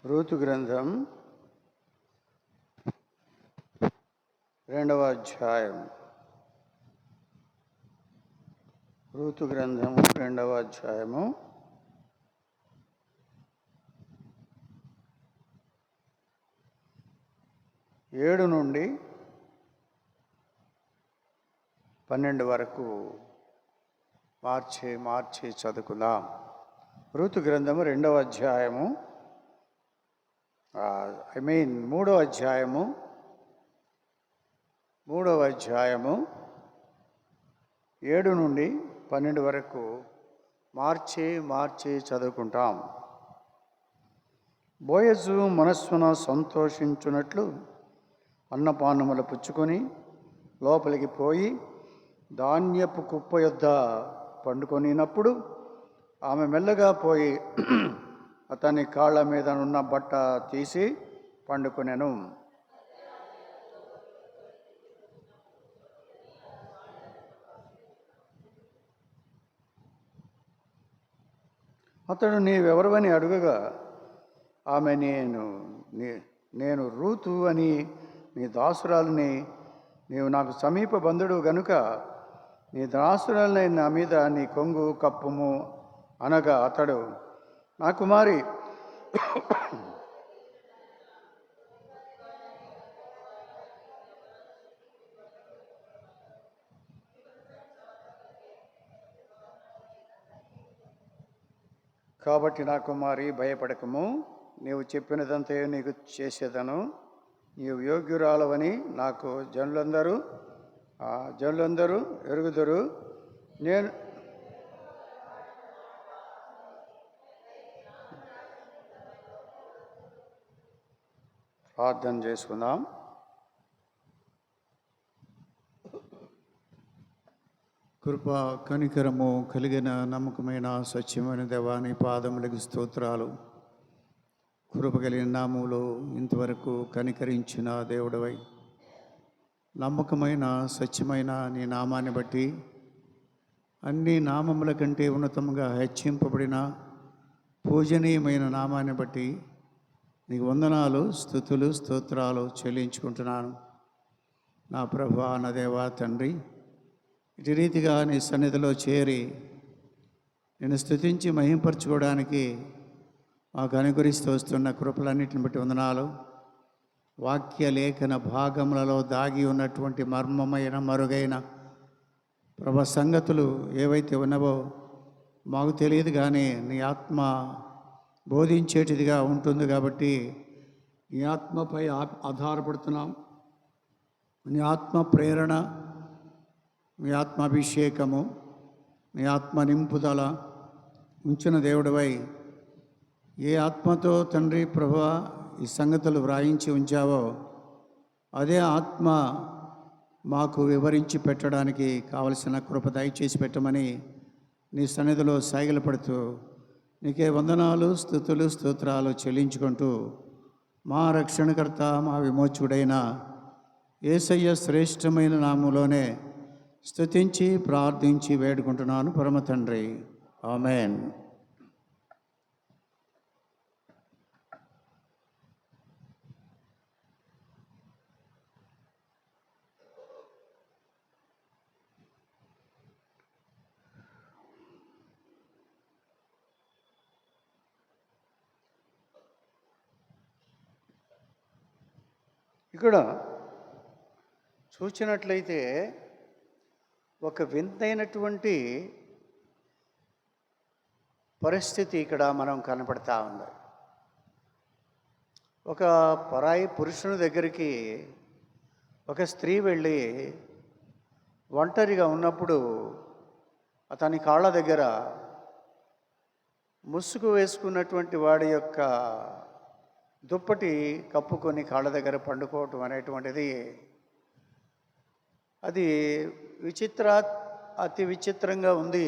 Ruth గ్రంథం 2వ అధ్యాయం. రూతు గ్రంథము 2వ అధ్యాయము 7 నుండి 12 వరకు మార్చి చదువుకుందాం. రూతు గ్రంథము 2వ అధ్యాయము 3వ అధ్యాయము 7 నుండి 12 వరకు మార్చి చదువుకుంటాం. బోయజు మనస్సున సంతోషించున్నట్లు అన్నపానములు పుచ్చుకొని లోపలికి పోయి ధాన్యపు కుప్ప యొద్ద పండుకొనినప్పుడు ఆమె మెల్లగా పోయి అతని కాళ్ళ మీద ఉన్న బట్ట తీసి పండుకొనెను. అతడు నీవెవరవని అడుగగా ఆమె నేను రూతు అని నీ దాసురాలని, నీవు నాకు సమీప బంధుడు గనుక నీ దాసురాలని నా మీద నీ కొంగు కప్పుము అనగా అతడు, నా కుమారి, కాబట్టి నా కుమారి భయపడకము, నీవు చెప్పినదంతే నీకు చేసేదను. నీవు యోగ్యురాలవని నాకు జనులందరూ ఎరుగుదురు. నేను ప్రార్థన చేసుకుందాం. కృప కనికరము కలిగిన నమ్మకమైన సత్యమైన దేవాని పాదములకు స్తోత్రాలు. కృప కలిగిన నామములో ఇంతవరకు కనికరించిన దేవుడవై, నమ్మకమైన సత్యమైన నీ నామాన్ని బట్టి, అన్ని నామముల కంటే ఉన్నతంగా హెచ్చింపబడిన పూజనీయమైన నామాన్ని బట్టి నీకు వందనాలు, స్తుతులు, స్తోత్రాలు చెల్లించుకుంటున్నాను. నా ప్రభువా, నా దేవా, తండ్రి, ఇటు రీతిగా నీ సన్నిధిలో చేరి నేను స్తుతించి మహింపరచుకోవడానికి మాకు అనుగ్రహిస్తూ వస్తున్న కృపలన్నింటిని బట్టి వందనాలు. వాక్య లేఖన భాగములలో దాగి ఉన్నటువంటి మర్మమైన మరుగైన సంగతులు ఏవైతే ఉన్నావో మాకు తెలియదు, కానీ నీ ఆత్మ బోధించేటిదిగా ఉంటుంది. కాబట్టి నీ ఆత్మపై ఆధారపడుతున్నాం. నీ ఆత్మ ప్రేరణ, నీ ఆత్మాభిషేకము, నీ ఆత్మ నింపుదల ఉంచిన దేవుడివై, ఏ ఆత్మతో తండ్రి ప్రభువా ఈ సంగతులు వ్రాయించి ఉంచావో అదే ఆత్మ మాకు వివరించి పెట్టడానికి కావలసిన కృప దయచేసి పెట్టమని నీ సన్నిధిలో సాగిలపడుతూ నీకే వందనాలు, స్తుతులు, స్తోత్రాలు చెల్లించుకుంటూ మా రక్షణకర్త, మా విమోచకుడైన యేసయ్య శ్రేష్టమైన నామములోనే స్తుతించి ప్రార్థించి వేడుకుంటున్నాను పరమ తండ్రి, ఆమేన్. ఇక్కడ చూసినట్లయితే ఒక వింతైనటువంటి పరిస్థితి ఇక్కడ మనం కనపడతా ఉంది. ఒక పరాయి పురుషుని దగ్గరికి ఒక స్త్రీ వెళ్ళి ఒంటరిగా ఉన్నప్పుడు అతని కాళ్ళ దగ్గర ముసుగు వేసుకున్నటువంటి వాడి యొక్క దుప్పటి కప్పుకొని కాళ్ళ దగ్గర పండుకోవటం అనేటువంటిది అది అతి విచిత్రంగా ఉంది.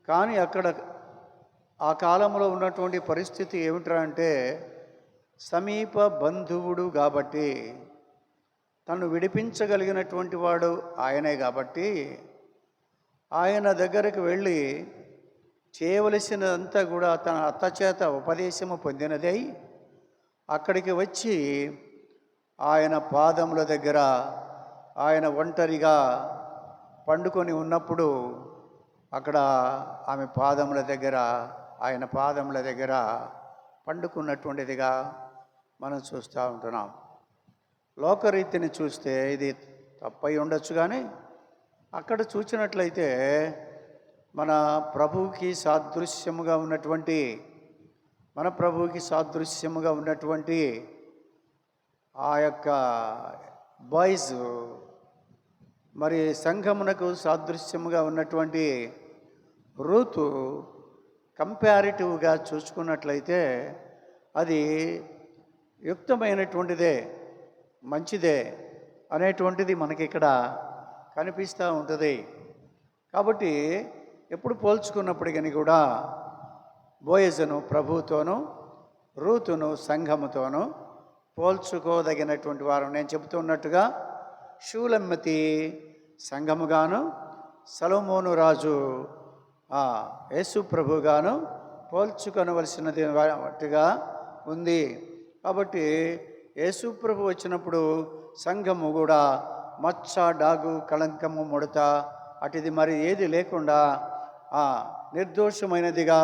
కానీ అక్కడ ఆ కాలంలో ఉన్నటువంటి పరిస్థితి ఏమిట్రా అంటే, సమీప బంధువుడు కాబట్టి, తను విడిపించగలిగినటువంటి వాడు ఆయనే కాబట్టి, ఆయన దగ్గరకు వెళ్ళి చేయవలసినదంతా కూడా తన అత్త చేత ఉపదేశము పొందినదై అక్కడికి వచ్చి ఆయన పాదముల దగ్గర ఆయన ఒంటరిగా పండుకొని ఉన్నప్పుడు అక్కడ ఆమె పాదముల దగ్గర ఆయన పాదముల దగ్గర పండుకున్నటువంటిదిగా మనం చూస్తూ ఉంటున్నాం. లోకరీతిని చూస్తే ఇది తప్పై ఉండొచ్చు, కానీ అక్కడ చూసినట్లయితే మన ప్రభువుకి సాదృశ్యముగా ఉన్నటువంటి ఆ యొక్క బాయ్స్, మరి సంఘమునకు సాదృశ్యముగా ఉన్నటువంటి రూతు కంపారిటివ్గా చూసుకున్నట్లయితే అది యుక్తమైనటువంటిదే, మంచిదే అనేటువంటిది మనకి ఇక్కడ కనిపిస్తూ ఉంటుంది. కాబట్టి ఎప్పుడు పోల్చుకున్నప్పటికీ కూడా బోయజును ప్రభువుతోనూ, రూతును సంఘముతోనూ పోల్చుకోదగినటువంటి వారు. నేను చెబుతున్నట్టుగా షూలమ్మతి సంఘముగాను, సొలొమోను రాజు యేసు ప్రభుగాను పోల్చుకొనవలసినది వాటిగా ఉంది. కాబట్టి యేసు ప్రభు వచ్చినప్పుడు సంఘము కూడా మచ్చ, డాగు, కళంకము, ముడత అటుది మరి ఏది లేకుండా నిర్దోషమైనదిగా,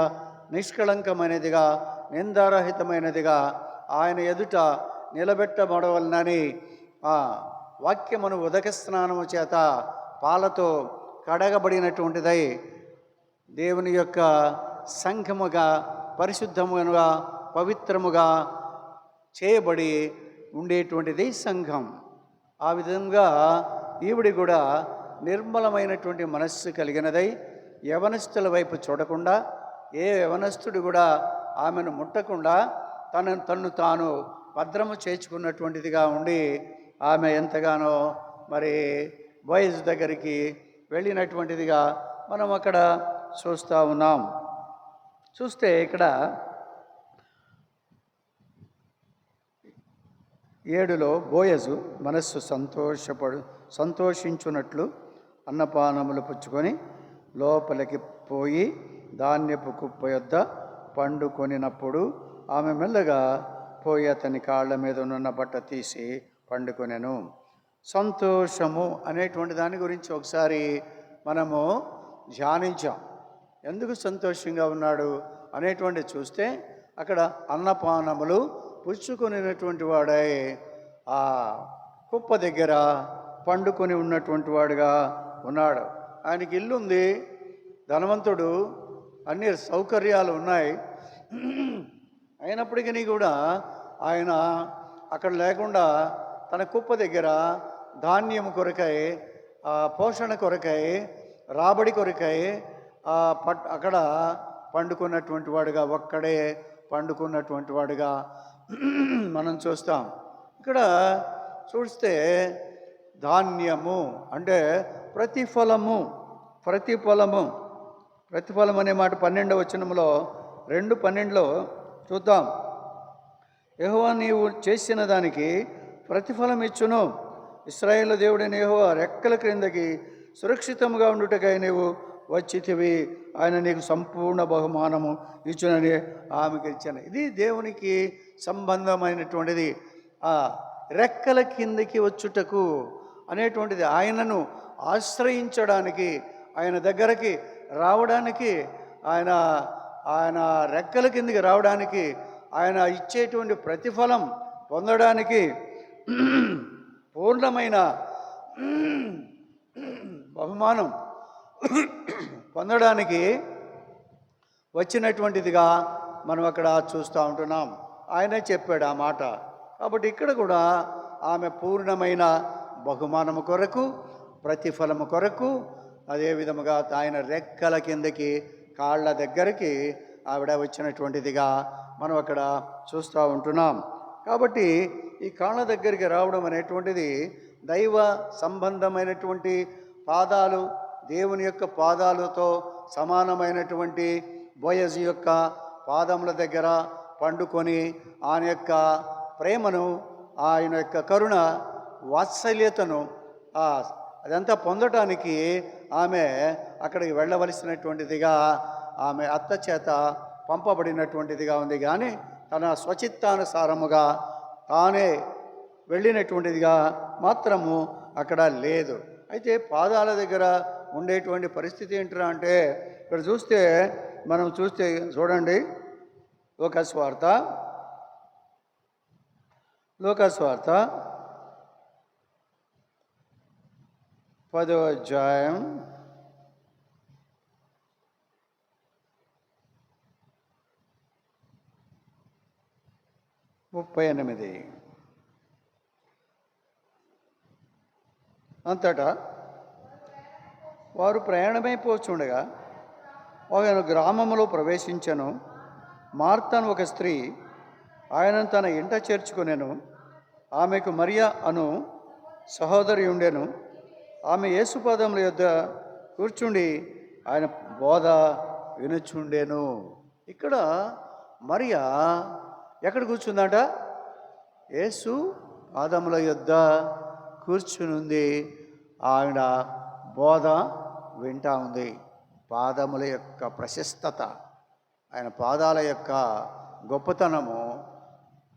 నిష్కళంకమైనదిగా, నిందారహితమైనదిగా ఆయన ఎదుట నిలబెట్టబడవలనని వాక్యమును ఉదక స్నానము చేత పాలతో కడగబడినటువంటిదై దేవుని యొక్క సంఘముగా, పరిశుద్ధముగా, పవిత్రముగా చేయబడి ఉండేటువంటిది సంఘం. ఆ విధంగా ఈవిడి కూడా నిర్మలమైనటువంటి మనస్సు కలిగినదై యవనస్తుల వైపు చూడకుండా, ఏ యవనస్తుడు కూడా ఆమెను ముట్టకుండా తన్ను తాను భద్రము చేర్చుకున్నటువంటిదిగా ఉండి ఆమె ఎంతగానో మరి బాయ్స్ దగ్గరికి వెళ్ళినటువంటిదిగా మనం అక్కడ చూస్తూ ఉన్నాం. చూస్తే ఇక్కడ 7లో బోయజు మనస్సు సంతోషించున్నట్లు అన్నపానములు పుచ్చుకొని లోపలికి పోయి ధాన్యపు కుప్ప యొద్ద పండుకొనినప్పుడు ఆమె మెల్లగా పోయి అతని కాళ్ళ మీద ఉన్న బట్ట తీసి పండుకొనెను. సంతోషము అనేటువంటి దాని గురించి ఒకసారి మనము ధ్యానించాం. ఎందుకు సంతోషంగా ఉన్నాడు అనేటువంటి చూస్తే అక్కడ అన్నపానములు పుచ్చుకొనినటువంటి వాడై ఆ కుప్ప దగ్గర పండుకొని ఉన్నటువంటి వాడుగా ఉన్నాడు. ఆయనకి ఇల్లు ఉంది, ధనవంతుడు, అన్ని సౌకర్యాలు ఉన్నాయి. అయినప్పటికీ కూడా ఆయన అక్కడ లేకుండా తన కుప్ప దగ్గర ధాన్యం కొరకై, పోషణ కొరకై, రాబడి కొరకై అక్కడ పండుకున్నటువంటి వాడుగా, ఒక్కడే పండుకున్నటువంటి వాడుగా మనం చూస్తాం. ఇక్కడ చూస్తే ధాన్యము అంటే ప్రతిఫలము అనే మాట 12వ వచనంలో 2:12లో చూద్దాం. యెహోవా నీవు చేసిన దానికి ప్రతిఫలం ఇచ్చును, ఇశ్రాయేలు దేవుడైన యెహోవా రెక్కల క్రిందకి సురక్షితంగా ఉండుటకై నీవు వచ్చితివి, ఆయన నీకు సంపూర్ణ బహుమానము ఇచ్చునని ఆమెకి ఇచ్చాను. ఇది దేవునికి సంబంధమైనటువంటిది. రెక్కల కిందకి వచ్చుటకు అనేటువంటిది, ఆయనను ఆశ్రయించడానికి, ఆయన దగ్గరికి రావడానికి, ఆయన రెక్కల కిందకి రావడానికి, ఆయన ఇచ్చేటువంటి ప్రతిఫలం పొందడానికి, పూర్ణమైన బహుమానం పొందడానికి వచ్చినటువంటిదిగా మనం అక్కడ చూస్తూ ఉంటున్నాం. ఆయనే చెప్పాడు ఆ మాట. కాబట్టి ఇక్కడ కూడా ఆమె పూర్ణమైన బహుమానము కొరకు, ప్రతిఫలము కొరకు, అదే విధముగా ఆయన రెక్కల కిందకి, కాళ్ళ దగ్గరికి ఆవిడ వచ్చినటువంటిదిగా మనం అక్కడ చూస్తూ ఉంటున్నాం. కాబట్టి ఈ కాళ్ళ దగ్గరికి రావడం అనేటువంటిది దైవ సంబంధమైనటువంటి పాదాలు, దేవుని యొక్క పాదాలతో సమానమైనటువంటి బోయజు యొక్క పాదముల దగ్గర పండుకొని ఆయన యొక్క ప్రేమను, ఆయన యొక్క కరుణ, వాత్సల్యతను అదంతా పొందటానికి ఆమె అక్కడికి వెళ్ళవలసినటువంటిదిగా, ఆమె అత్త చేత పంపబడినటువంటిదిగా ఉంది. కానీ తన స్వచిత్తానుసారముగా తానే వెళ్ళినటువంటిదిగా మాత్రము అక్కడ లేదు. అయితే పాదాల దగ్గర ఉండేటువంటి పరిస్థితి ఏంటరా అంటే, ఇక్కడ చూస్తే చూడండి, లోకాసువార్త 10వ అధ్యాయం 38. అంతటా వారు ప్రయాణమైపోచుండగా ఒక గ్రామంలో ప్రవేశించెను. మార్తను ఒక స్త్రీ ఆయనను తన ఇంట చేర్చుకొనెను. ఆమెకు మరియ అను సహోదరి ఉండెను. ఆమె యేసు పాదముల యొద్ద కూర్చుండి ఆయన బోధ వినుచుండెను. ఇక్కడ మరియ ఎక్కడ కూర్చుందట? యేసు పాదముల యొద్ద కూర్చుని ఉంది. ఆయన బోధ వింటా ఉంది. పాదముల యొక్క ప్రశస్తత, ఆయన పాదాల యొక్క గొప్పతనము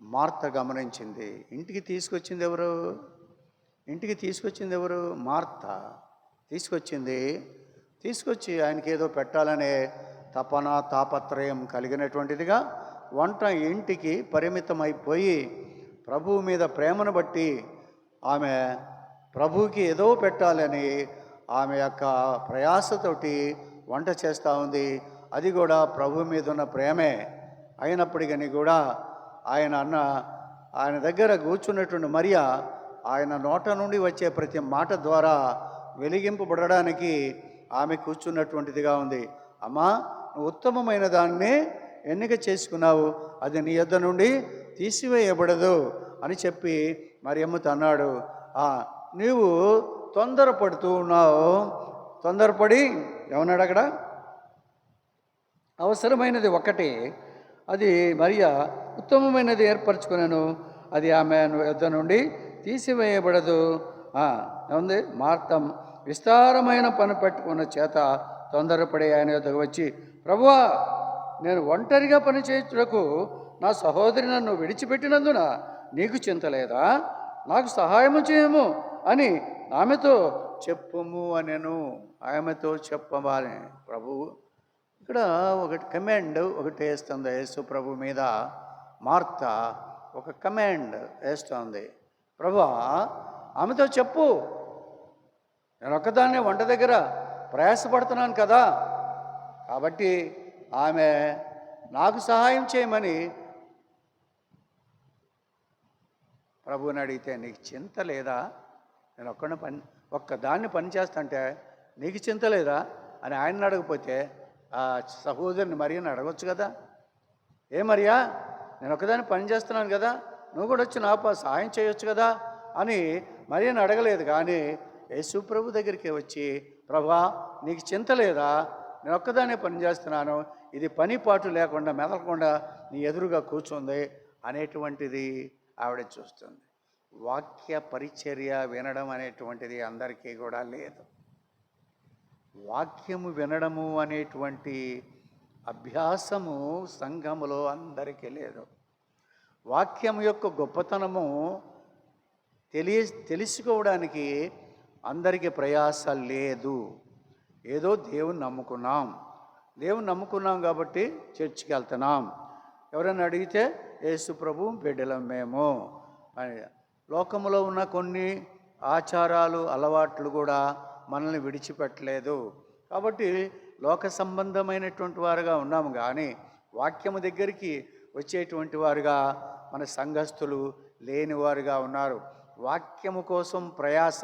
మార్త గమనించింది. ఇంటికి తీసుకొచ్చింది ఎవరు? మార్త తీసుకొచ్చి ఆయనకి ఏదో పెట్టాలనే తపన తాపత్రయం కలిగినటువంటిదిగా వంట ఇంటికి పరిమితమైపోయి ప్రభువు మీద ప్రేమను బట్టి ఆమె ప్రభువుకి ఏదో పెట్టాలని ఆమె యొక్క ప్రయాసతోటి వంట చేస్తూ ఉంది. అది కూడా ప్రభు మీద ఉన్న ప్రేమే అయినప్పటికీ కూడా ఆయన దగ్గర కూర్చున్నటువంటి మరియ ఆయన నోట నుండి వచ్చే ప్రతి మాట ద్వారా వెలిగింపబడడానికి ఆమె కూర్చున్నటువంటిదిగా ఉంది. అమ్మా, నువ్వు ఉత్తమమైన దాన్ని ఎన్నిక చేసుకున్నావు, అది నీ యొద్ద నుండి తీసివేయబడదు అని చెప్పి మరియమ్మతో అన్నాడు. నీవు తొందరపడుతూ ఉన్నావు. తొందరపడి ఏమన్నాడు అక్కడ? అవసరమైనది ఒకటి, అది మరియ ఉత్తమమైనది ఏర్పరచుకున్నాను, అది ఆమె యొద్ద నుండి తీసివేయబడదు. ఏముంది? మార్తం విస్తారమైన పని పెట్టుకున్న చేత తొందరపడి ఆయన యొద్దకు వచ్చి, ప్రభువా, నేను ఒంటరిగా పని చేయుటకు నా సహోదరి నన్ను విడిచిపెట్టినందున నీకు చింత లేదా? నాకు సహాయము చేయము అని ఆమెతో చెప్పుము అనెను. ఆమెతో చెప్పవాలి. ప్రభువు ఇక్కడ ఒకటి కమాండ్ ఒకటి వేస్తుంది యేసు ప్రభు మీద. మార్త ఒక కమాండ్ వేస్తుంది. ప్రభువా, ఆమెతో చెప్పు, నేను ఒక్కదాన్నే వంట దగ్గర ప్రయాసపడుతున్నాను కదా, కాబట్టి ఆమె నాకు సహాయం చేయమని ప్రభువుని అడిగితే, నీకు చింత లేదా? నేను ఒక్కదాన్ని పని చేస్తుంటే నీకు చింత లేదా అని ఆయన్ని అడగపోతే ఆ సహోదరుని మరియని అడగొచ్చు కదా. ఏ మరియా, నేను ఒక్కదాన్ని పని చేస్తున్నాను కదా, నువ్వు కూడా వచ్చి నా సహాయం చేయొచ్చు కదా అని మరియని అడగలేదు. కానీ యేసు ప్రభు దగ్గరికి వచ్చి, ప్రభువా, నీకు చింత లేదా? నేను ఒక్కదాన్నే పని చేస్తున్నాను, ఇది పని పాటు లేకుండా మెదలకుండా నీ ఎదురుగా కూర్చుంది అనేటువంటిది ఆవిడ చూస్తుంది. వాక్య పరిచర్య వినడం అనేటువంటిది అందరికీ కూడా లేదు. వాక్యము వినడము అనేటువంటి అభ్యాసము సంఘములో అందరికీ లేదు. వాక్యం యొక్క గొప్పతనము తెలుసుకోవడానికి అందరికీ ప్రయాస లేదు. ఏదో దేవుని నమ్ముకున్నాం కాబట్టి చర్చికి వెళ్తున్నాం. ఎవరైనా అడిగితే యేసు ప్రభు బిడ్డలం మేము అని. లోకములో ఉన్న కొన్ని ఆచారాలు అలవాట్లు కూడా మనల్ని విడిచిపెట్టలేదు. కాబట్టి లోక సంబంధమైనటువంటి వారుగా ఉన్నాము, కానీ వాక్యము దగ్గరికి వచ్చేటువంటి వారుగా మన సంఘస్థులు లేనివారుగా ఉన్నారు. వాక్యము కోసం ప్రయాస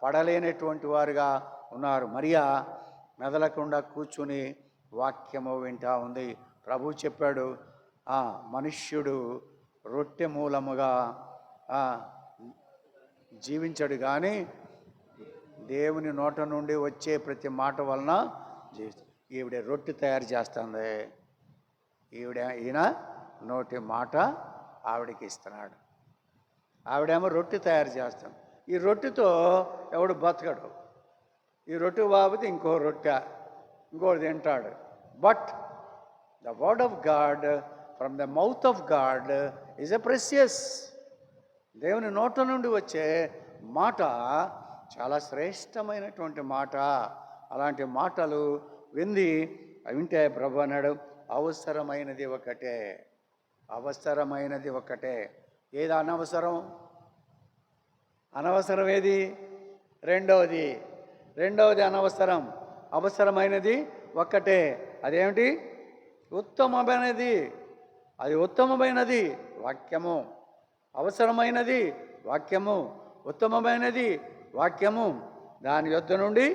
పడలేనటువంటి వారుగా ఉన్నారు. మరియా మెదలకుండా కూర్చుని వాక్యము వింటా ఉంది. ప్రభు చెప్పాడు, మనుష్యుడు రొట్టె మూలముగా జీవించడు, కానీ దేవుని నోట నుండి వచ్చే ప్రతి మాట వలన ఈవిడ రొట్టె తయారు చేస్తుంది. ఈయన నోటి మాట ఆవిడకి ఇస్తున్నాడు. ఆవిడేమో రొట్టె తయారు చేస్తాం. ఈ రొట్టెతో ఎవడు బతకడు. ఈ రొట్టె బాబుతే ఇంకోటి తింటాడు. But the word of God from the mouth of God is a precious. దేవుని నోట నుండి వచ్చే మాట చాలా శ్రేష్టమైనటువంటి మాట. అలాంటి మాటలు వింటే ప్రభు అన్నాడు, అవసరమైనది ఒకటే, అవసరమైనది ఒకటే. ఏది అనవసరం? అనవసరం ఏది? రెండవది అనవసరం. అవసరమైనది ఒక్కటే. అదేమిటి? ఉత్తమమైనది. అది ఉత్తమమైనది వాక్యము. అవసరమైనది వాక్యము, ఉత్తమమైనది వాక్యము, దాని యొద్ద నుండి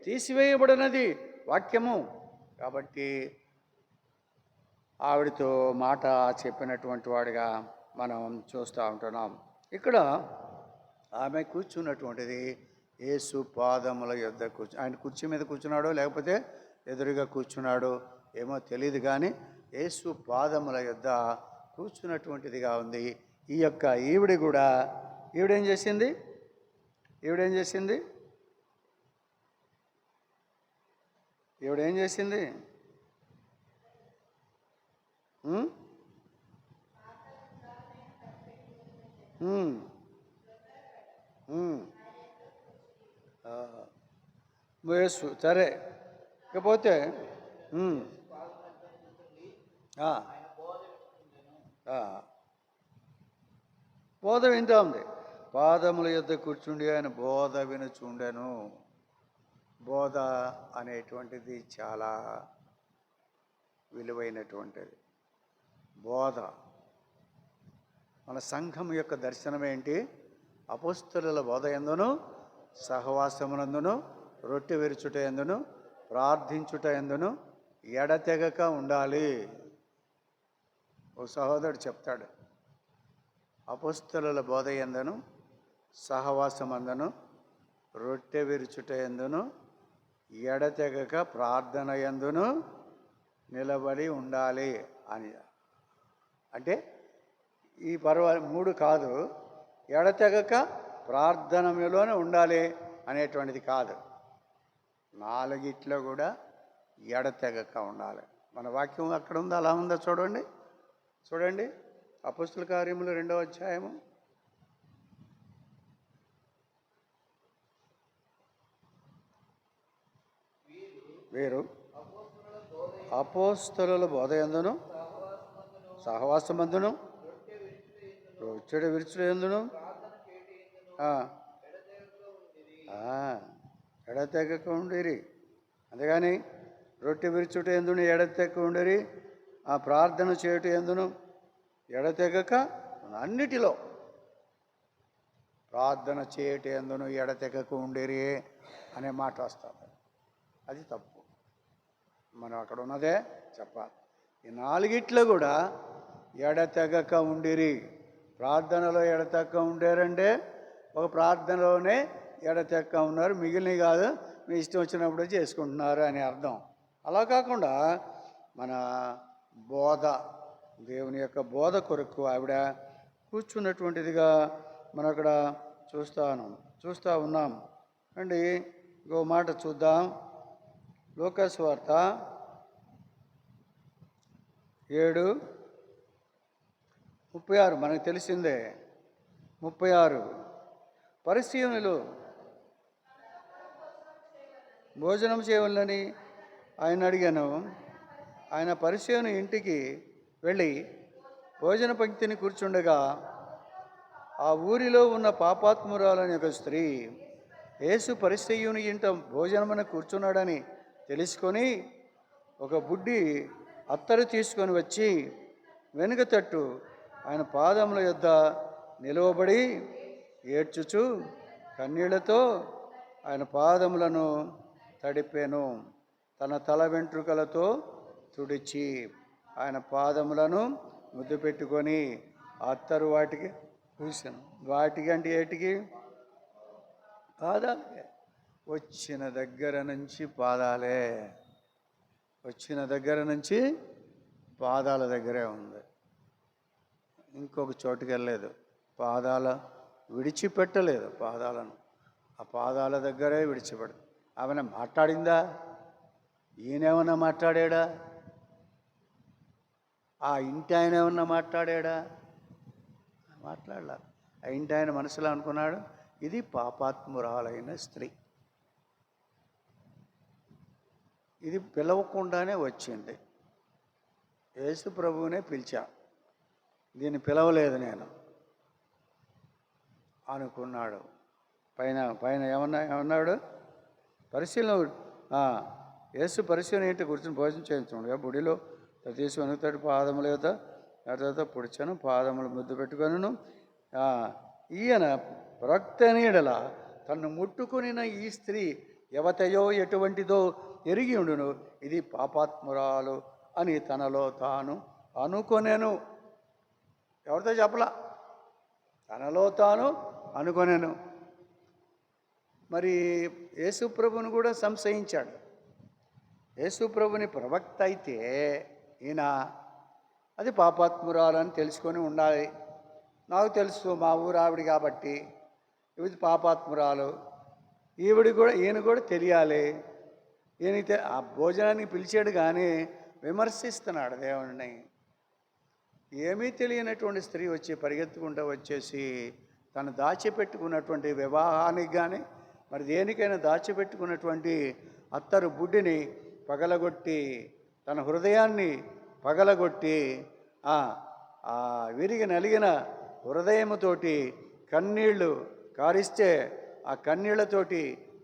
తీసివేయబడినది వాక్యము. కాబట్టి ఆవిడతో మాట చెప్పినటువంటి వాడిగా మనం చూస్తూ ఉంటున్నాం. ఇక్కడ ఆమె కూర్చున్నటువంటిది యేసు పాదముల యొద్ద ఆయన కుర్చీ మీద కూర్చున్నాడో లేకపోతే ఎదురుగా కూర్చున్నాడో ఏమో తెలియదు, కానీ యేసు పాదముల యొద్ద కూర్చున్నటువంటిదిగా ఉంది. ఈ యొక్క ఈవిడేం చేసింది? ఈవిడేం చేసింది? సరే, ఇకపోతే బోధ వింటా ఉంది. పాదముల యొద్ద కూర్చుండి ఆయన బోధ వినుచుండెను. బోధ అనేటువంటిది చాలా విలువైనటువంటిది. బోధ మన సంఘం యొక్క దర్శనం ఏంటి? అపోస్తలుల బోధ యందును, సహవాసమునందును, రొట్టె విరుచుట యందును, ప్రార్థించుట యందును ఎడతెగక ఉండాలి. ఓ సహోదరుడు చెప్తాడు, అపోస్తలుల బోధ యందును, సహవాసమందును, రొట్టె విరుచుట యందును ఎడతెగక ప్రార్థన యందును నిలబడి ఉండాలి అని. అంటే ఈ 3 కాదు, ఎడతెగక ప్రార్థనలోనే ఉండాలి అనేటువంటిది కాదు. 4 కూడా ఎడతెగక ఉండాలి. మన వాక్యం అక్కడ ఉందా? అలా ఉందా? చూడండి అపోస్తల కార్యములు 2వ అధ్యాయము. వీరు అపోస్తలుల బోధ యందును, సహవాసమందును, రొట్టె విరుచుట యందును ఎడతెగక ఉండిరి. అంతేగాని రొట్టె విరుచుట యందును ఎడతెగక ఉండిరి, ఆ ప్రార్థన చేయుట యందును ఎడతెగక, అన్నిటిలో ప్రార్థన చేయుట యందును ఎడతెగక ఉండిరి అనే మాట వస్తుంది. అది తప్పు. మనం అక్కడ ఉన్నదే చెప్పాలి. ఈ 4 కూడా ఎడతెగక ఉండిరి. ప్రార్థనలో ఎడతెగక ఉండారంటే ఒక ప్రార్థనలోనే ఎడతెగక ఉన్నారు, మిగిలినవి కాదు మీ ఇష్టం వచ్చినప్పుడు చేసుకుంటున్నారు అని అర్థం. అలా కాకుండా మన బోధ, దేవుని యొక్క బోధ కొరకు ఆవిడ కూర్చున్నటువంటిదిగా మనం అక్కడ చూస్తూ ఉన్నాం అండి. ఇంకో మాట చూద్దాం. లూకా సువార్త 7:36 మనకు తెలిసిందే. 36 పరిసయ్యులు భోజనం చేయవలనని ఆయన అడిగాను. ఆయన పరిసయ్యుని ఇంటికి వెళ్ళి భోజన పంక్తిని కూర్చుండగా ఆ ఊరిలో ఉన్న పాపాత్మురాలని ఒక స్త్రీ యేసు పరిసయ్యుని ఇంట భోజనమున కూర్చున్నాడని తెలుసుకొని ఒక బుడ్డి అత్తరు తీసుకొని వచ్చి వెనుక తట్టు ఆయన పాదముల యొద్ద నిలువబడి ఏడ్చుచు కన్నీళ్లతో ఆయన పాదములను తడిపాను. తన తల వెంట్రుకలతో తుడిచి ఆయన పాదములను ముద్దు పెట్టుకొని అత్తరు వాటికి పూసాను. వాటికి అంటే ఏటికి? పాదాలే. వచ్చిన దగ్గర నుంచి పాదాల దగ్గరే ఉంది. ఇంకొక చోటుకి వెళ్ళలేదు. విడిచిపెట్టలేదు పాదాలను. ఆ పాదాల దగ్గరే విడిచిపెడు. ఆమె మాట్లాడిందా? ఈయనేమన్నా మాట్లాడా? ఆ ఇంటి ఆయన ఏమన్నా మాట్లాడా? మాట్లాడలా. ఆ ఇంటి ఆయన మనసులో అనుకున్నాడు, ఇది పాపాత్మురాలైన స్త్రీ, ఇది పిలవకుండానే వచ్చింది, యేసు ప్రభువునే పిలిచా, దీన్ని పిలవలేదు నేను అనుకున్నాడు. పైన పైన ఏమన్నాడు? పరిశీలన యేసు పరిశీలన ఏంటి? కూర్చొని భోజనం చేయించుండగా బుడిలో తీసి వెనుకతడి పాదముల యొక్క తర్వాత పొడిచాను, పాదములు ముద్దు పెట్టుకొనను. ఈయన ప్రవక్త నీడల తన్ను ముట్టుకునిన ఈ స్త్రీ ఎవతయో ఎటువంటిదో ఎరిగి ఉండును, ఇది పాపాత్మురాలు అని తనలో తాను అనుకొనెను. ఎవరితో చెప్పలా, తనలో తాను అనుకొనెను. మరి యేసుప్రభుని కూడా సంశయించాడు. యేసుప్రభుని ప్రవక్త అయితే ఈయన అది పాపాత్మురాలని తెలుసుకొని ఉండాలి. నాకు తెలుసు మా ఊరు ఆవిడ కాబట్టి ఇది పాపాత్మురాలు, ఈయన కూడా తెలియాలి. ఈయన ఆ భోజనానికి పిలిచాడు కానీ విమర్శిస్తున్నాడు దేవుడిని. ఏమీ తెలియనటువంటి స్త్రీ వచ్చి పరిగెత్తుకుంటూ వచ్చేసి తను దాచిపెట్టుకున్నటువంటి వివాహానికి కానీ మరి దేనికైనా దాచిపెట్టుకున్నటువంటి అత్తరు బుడ్డిని పగలగొట్టి, తన హృదయాన్ని పగలగొట్టి విరిగి నలిగిన హృదయముతోటి కన్నీళ్లు కారిస్తే ఆ కన్నీళ్లతోటి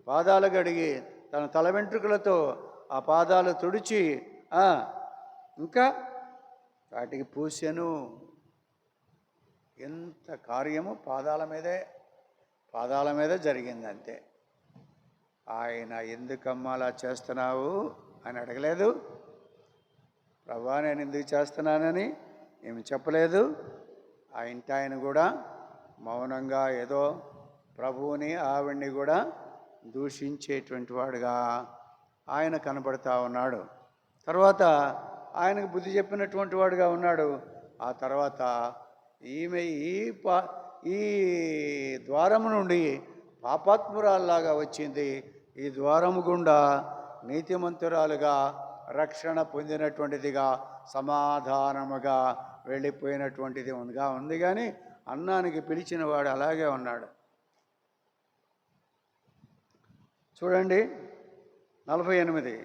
పాదాలు గడిగి తన తల వెంట్రుకలతో ఆ పాదాలు తుడిచి ఇంకా వాటికి పూసెను. ఎంత కార్యము పాదాల మీదే జరిగింది అంతే. ఆయన ఎందుకమ్మా అలా చేస్తున్నావు అని అడగలేదు, ప్రభువా నేను ఎందుకు చేస్తున్నానని ఏమి చెప్పలేదు. ఆ ఇంటి ఆయన కూడా మౌనంగా ఏదో ప్రభువుని ఆవిడ్ని కూడా దూషించేటువంటి వాడుగా ఆయన కనబడతా ఉన్నాడు. తర్వాత ఆయనకు బుద్ధి చెప్పినటువంటి వాడుగా ఉన్నాడు. ఆ తర్వాత ఈమె ఈ ద్వారము నుండి పాపాత్మురాల్లాగా వచ్చింది, ఈ ద్వారము గుండా నీతిమంతురాలుగా రక్షణ పొందినటువంటిదిగా సమాధానముగా వెళ్ళిపోయినటువంటిది ఉంది. కానీ అన్నానికి పిలిచిన వాడు అలాగే ఉన్నాడు. చూడండి 48.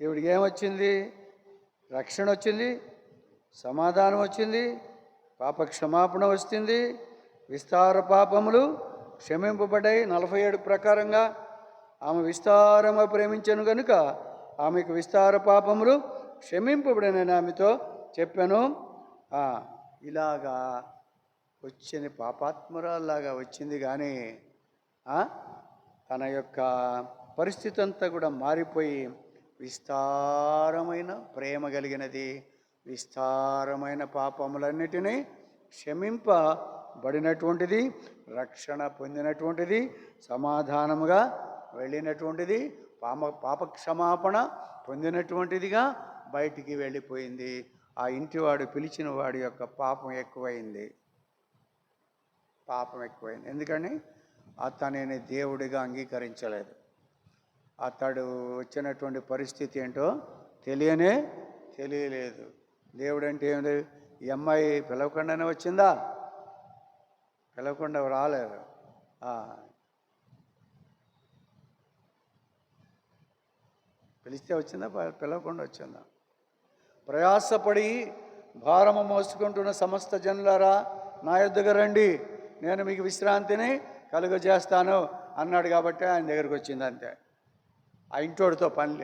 ఇవిడికి ఏమొచ్చింది? రక్షణ వచ్చింది, సమాధానం వచ్చింది, పాప క్షమాపణ వస్తుంది, విస్తార పాపములు క్షమింపబడ్డాయి. 47 ప్రకారంగా ఆమె విస్తారంగా ప్రేమించను కనుక ఆమెకు విస్తార పాపములు క్షమింపబడినని ఆమెతో చెప్పాను. ఇలాగా వచ్చిన పాపాత్మురాల్లాగా వచ్చింది. కానీ తన యొక్క పరిస్థితి అంతా కూడా మారిపోయి విస్తారమైన ప్రేమ కలిగినది, విస్తారమైన పాపములన్నిటినీ క్షమింపబడినటువంటిది, రక్షణ పొందినటువంటిది, సమాధానముగా వెళ్ళినటువంటిది, పాప క్షమాపణ పొందినటువంటిదిగా బయటికి వెళ్ళిపోయింది. ఆ ఇంటివాడు పిలిచిన వాడి యొక్క పాపం ఎక్కువైంది. ఎందుకని అతనిని దేవుడిగా అంగీకరించలేదు. అతడు వచ్చినటువంటి పరిస్థితి ఏంటో తెలియలేదు. దేవుడు అంటే ఏమిటి? ఈ అమ్మాయి పిలవకుండానే వచ్చిందా? పిలవకుండా రాలేదు. పిలిస్తే వచ్చిందా? పిలవకుండా వచ్చిందా? ప్రయాసపడి భారము మోసుకుంటున్న సమస్త జనులారా నా యొద్దకు రండి, నేను మీకు విశ్రాంతిని కలుగజేస్తాను అన్నాడు. కాబట్టి ఆయన దగ్గరికి వచ్చింది అంతే. ఆ ఇంటోడితో పని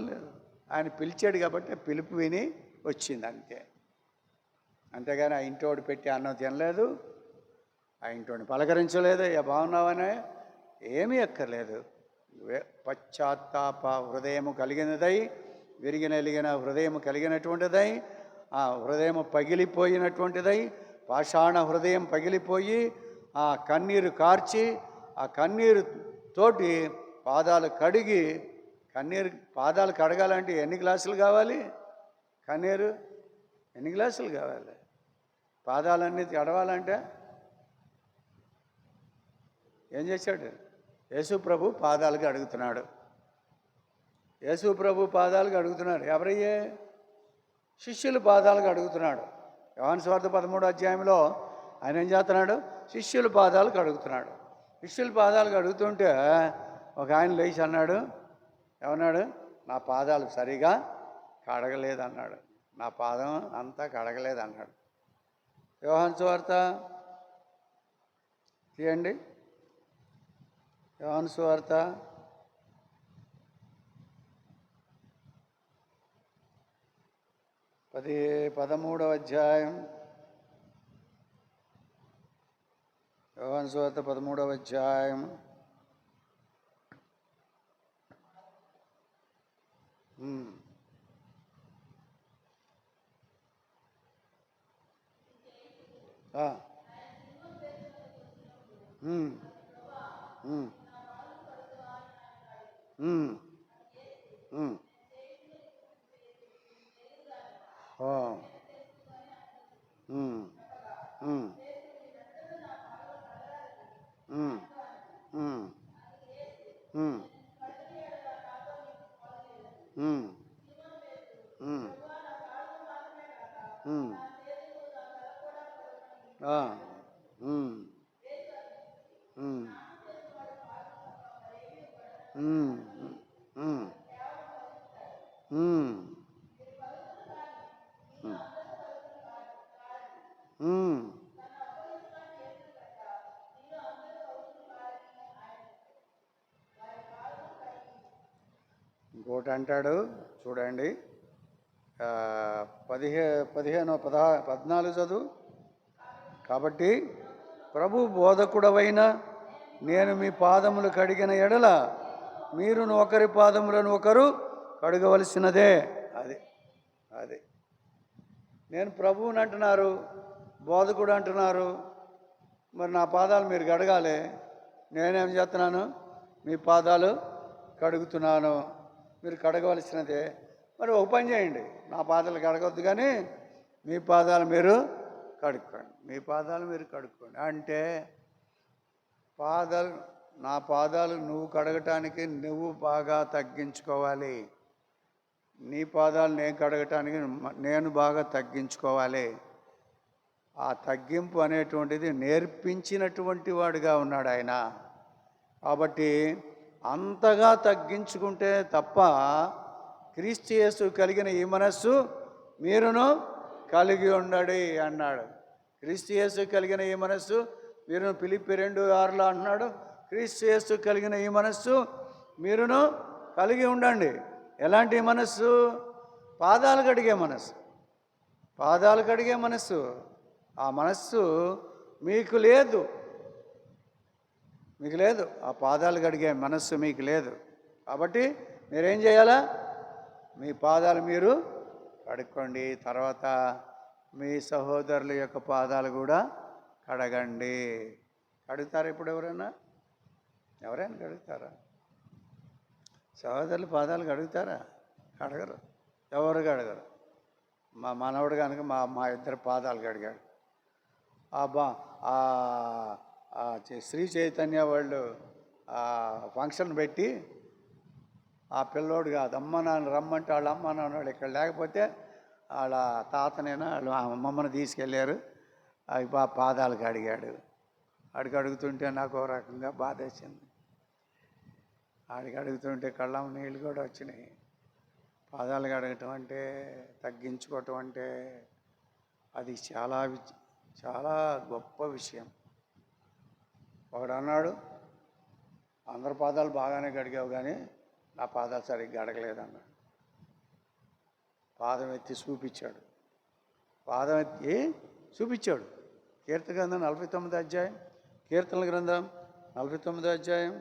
లేదు. ఆయన పిలిచాడు కాబట్టి పిలుపు విని వచ్చింది అంతే. అంతేగాని ఆ ఇంటోడు పెట్టి అన్నం తినలేదు, ఆ ఇంటోడిని పలకరించలేదు, బాగున్నావనే ఏమీ ఎక్కర్లేదు. పశ్చాత్తాప హృదయము కలిగినదై, విరిగినలిగిన హృదయం కలిగినటువంటిదై, ఆ హృదయం పగిలిపోయినటువంటిదై, పాషాణ హృదయం పగిలిపోయి ఆ కన్నీరు కార్చి, ఆ కన్నీరు తోటి పాదాలు కడిగి, కన్నీరు పాదాలు కడగాలంటే ఎన్ని గ్లాసులు కావాలి? కన్నీరు ఎన్ని గ్లాసులు కావాలి? పాదాలన్నీ తడవాలంటే ఏం చేశాడు? యేసు ప్రభు పాదాలకు అడుగుతున్నాడు. యేసు ప్రభు పాదాలకు అడుగుతున్నాడు. ఎవరయ్యే? శిష్యుల పాదాలకు అడుగుతున్నాడు. యోహాను సువార్త 13వ అధ్యాయంలో ఆయన ఏం చేస్తున్నాడు? శిష్యుల పాదాలకు అడుగుతున్నాడు. శిష్యుల పాదాలకు అడుగుతుంటే ఒక ఆయన లేచి అన్నాడు, ఏమన్నాడు? నా పాదాలు సరిగా కడగలేదన్నాడు. నా పాదం అంతా కడగలేదన్నాడు. యోహాను సువార్త తీయండి. యోహాను సువార్త 13వ అధ్యాయం. యోహాను సువార్త 13వ అధ్యాయం. ఇంకోటి అంటాడు చూడండి, 14 చదువు. కాబట్టి ప్రభు బోధకుడవైన నేను మీ పాదములు కడిగిన ఎడల మీరును ఒకరి పాదములను ఒకరు కడగవలసినదే. అది నేను ప్రభువుని అంటున్నారు, బోధకుడు అంటున్నారు, మరి నా పాదాలు మీరు కడగాలి. నేనేం చేస్తున్నాను? మీ పాదాలు కడుగుతున్నాను, మీరు కడగవలసినదే. మరి ఒక పని చేయండి, నా పాదాలు కడగవద్దు కానీ మీ పాదాలు మీరు కడుక్కోండి. మీ పాదాలు మీరు కడుక్కోండి అంటే నా పాదాలు నువ్వు కడగటానికి నువ్వు బాగా తగ్గించుకోవాలి. నీ పాదాలు నేను కడగటానికి నేను బాగా తగ్గించుకోవాలి. ఆ తగ్గింపు అనేటువంటిది నేర్పించినటువంటి వాడుగా ఉన్నాడు ఆయన. కాబట్టి అంతగా తగ్గించుకుంటే తప్ప క్రీస్తు యేసు కలిగిన ఈ మనస్సు మీరును కలిగి ఉండడి అన్నాడు. క్రీస్తు యేసు కలిగిన ఈ మనస్సు మీరును ఫిలిప్పీ 2:6లో అంటున్నాడు. క్రీస్తు యేసు కలిగిన ఈ మనస్సు మీరును కలిగి ఉండండి. ఎలాంటి మనస్సు? పాదాలు కడిగే మనస్సు. పాదాలు కడిగే మనస్సు. ఆ మనస్సు మీకు లేదు. ఆ పాదాలు కడిగే మనస్సు మీకు లేదు. కాబట్టి మీరేం చేయాలా? మీ పాదాలు మీరు కడుక్కోండి. తర్వాత మీ సహోదరుల యొక్క పాదాలు కూడా కడగండి. కడుగుతారా ఇప్పుడు? ఎవరైనా కడుగుతారా? సహోదరుల పాదాలు కడుగుతారా? కడగరు. ఎవరు కడగరు. మా మనవడు కనుక మా ఇద్దరు పాదాలు కడిగాడు. శ్రీ చైతన్య వాళ్ళు ఫంక్షన్ పెట్టి ఆ పిల్లోడు కాదు, అమ్మ నాన్న రమ్మంటే వాళ్ళ అమ్మ నాన్న వాళ్ళు ఇక్కడ లేకపోతే వాళ్ళ తాతనైనా వాళ్ళు అమ్మమ్మని తీసుకెళ్ళారు. అవి పాదాలు కడిగాడు. అడుగుతుంటే నాకు ఒక రకంగా బాధ వేసింది. అడుగుతుంటే కళ్ళం నీళ్ళు కూడా వచ్చినాయి. పాదాలు కడగటం అంటే, తగ్గించుకోవటం అంటే అది చాలా గొప్ప విషయం. ఒకడు అన్నాడు, అందరి పాదాలు బాగానే కడిగావు కానీ నా పాదాలు సరిగ్గా అడగలేదన్నాడు. పాదం ఎత్తి చూపించాడు. కీర్తన గ్రంథం 49వ అధ్యాయం. కీర్తనల గ్రంథం 49వ అధ్యాయం.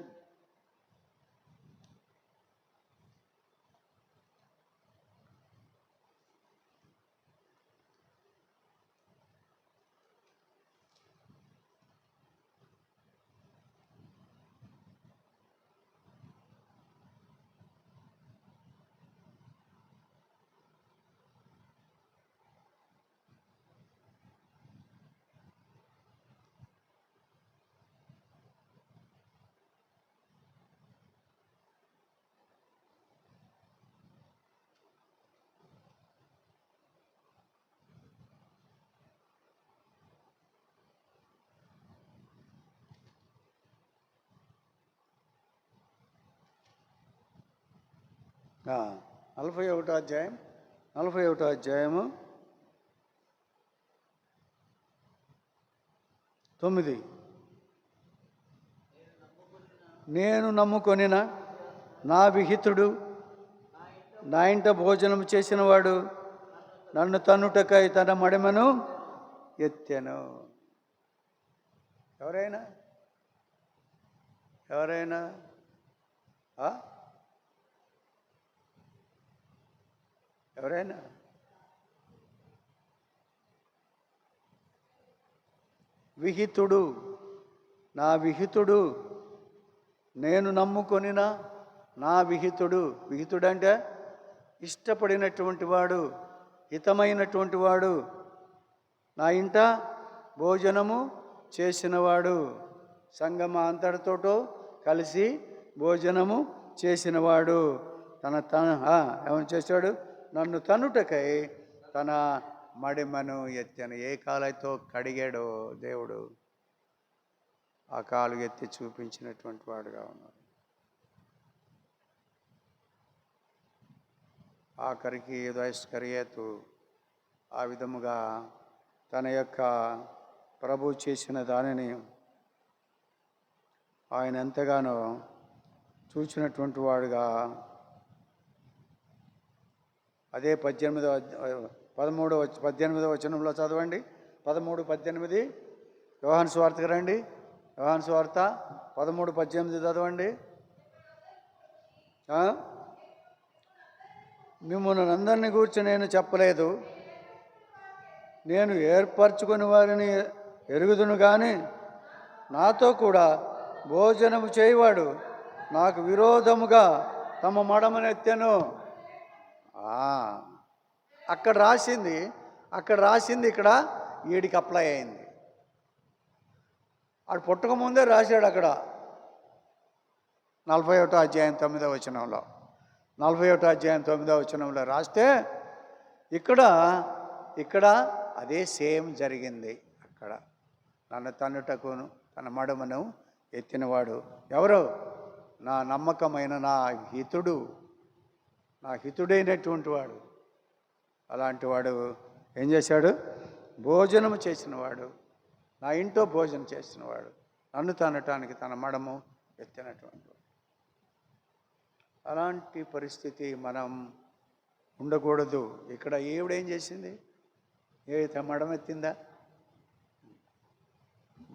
41వ అధ్యాయం 41వ అధ్యాయము 9. నేను నమ్ముకొనిన నా విహితుడు నా ఇంట భోజనం చేసినవాడు నన్ను తన్నుటకై తన మడిమను ఎత్తెను. ఎవరైనా ఎవరైనా విహితుడు, నా విహితుడు, నేను నమ్ముకొనిన నా విహితుడు. విహితుడంటే ఇష్టపడినటువంటి వాడు, హితమైనటువంటి వాడు, నా ఇంట భోజనము చేసినవాడు. సంగమ అంతటితోటో కలిసి భోజనము చేసినవాడు. ఏమని చేశాడు? నన్ను తన్నుటకై తన మడిమను ఎత్తాను. ఏ కాలతో కడిగాడో దేవుడు ఆ కాలు ఎత్తి చూపించినటువంటి వాడుగా ఉన్నాడు. ఆఖరికి యూదాయిస్కరియోతు ఆ విధముగా తన యొక్క ప్రభు చేసిన దానిని ఆయన ఎంతగానో చూచినటువంటి వాడుగా అదే 18వ వచనంలో చదవండి. 13:18 యోహాను సువార్తకు రండి. యోహాను సువార్త 13:18 చదవండి. మిమ్మల్ని అందరినీ గూర్చి నేను చెప్పలేదు, నేను ఏర్పరచుకుని వారిని ఎరుగుదును కానీ నాతో కూడా భోజనము చేయవాడు నాకు విరోధముగా తమ మడమనెత్తెను. అక్కడ రాసింది ఇక్కడ వీడికి అప్లై అయింది. ఆడు పుట్టకముందే రాశాడు అక్కడ 41వ అధ్యాయం 9వ వచనంలో. 41వ అధ్యాయం 9వ వచనంలో రాస్తే ఇక్కడ అదే సేమ్ జరిగింది. అక్కడ నన్ను తన్నుటకును తన మడమను ఎత్తినవాడు ఎవరు? నా నమ్మకమైన నా హితుడైనటువంటి వాడు. అలాంటి వాడు ఏం చేశాడు? భోజనము చేసినవాడు, నా ఇంట్లో భోజనం చేసినవాడు, నన్ను తనటానికి తన మడము ఎత్తినటువంటి వాడు. అలాంటి పరిస్థితి మనం ఉండకూడదు. ఇక్కడ ఈవిడేం చేసింది? ఏదైతే మడం ఎత్తిందా?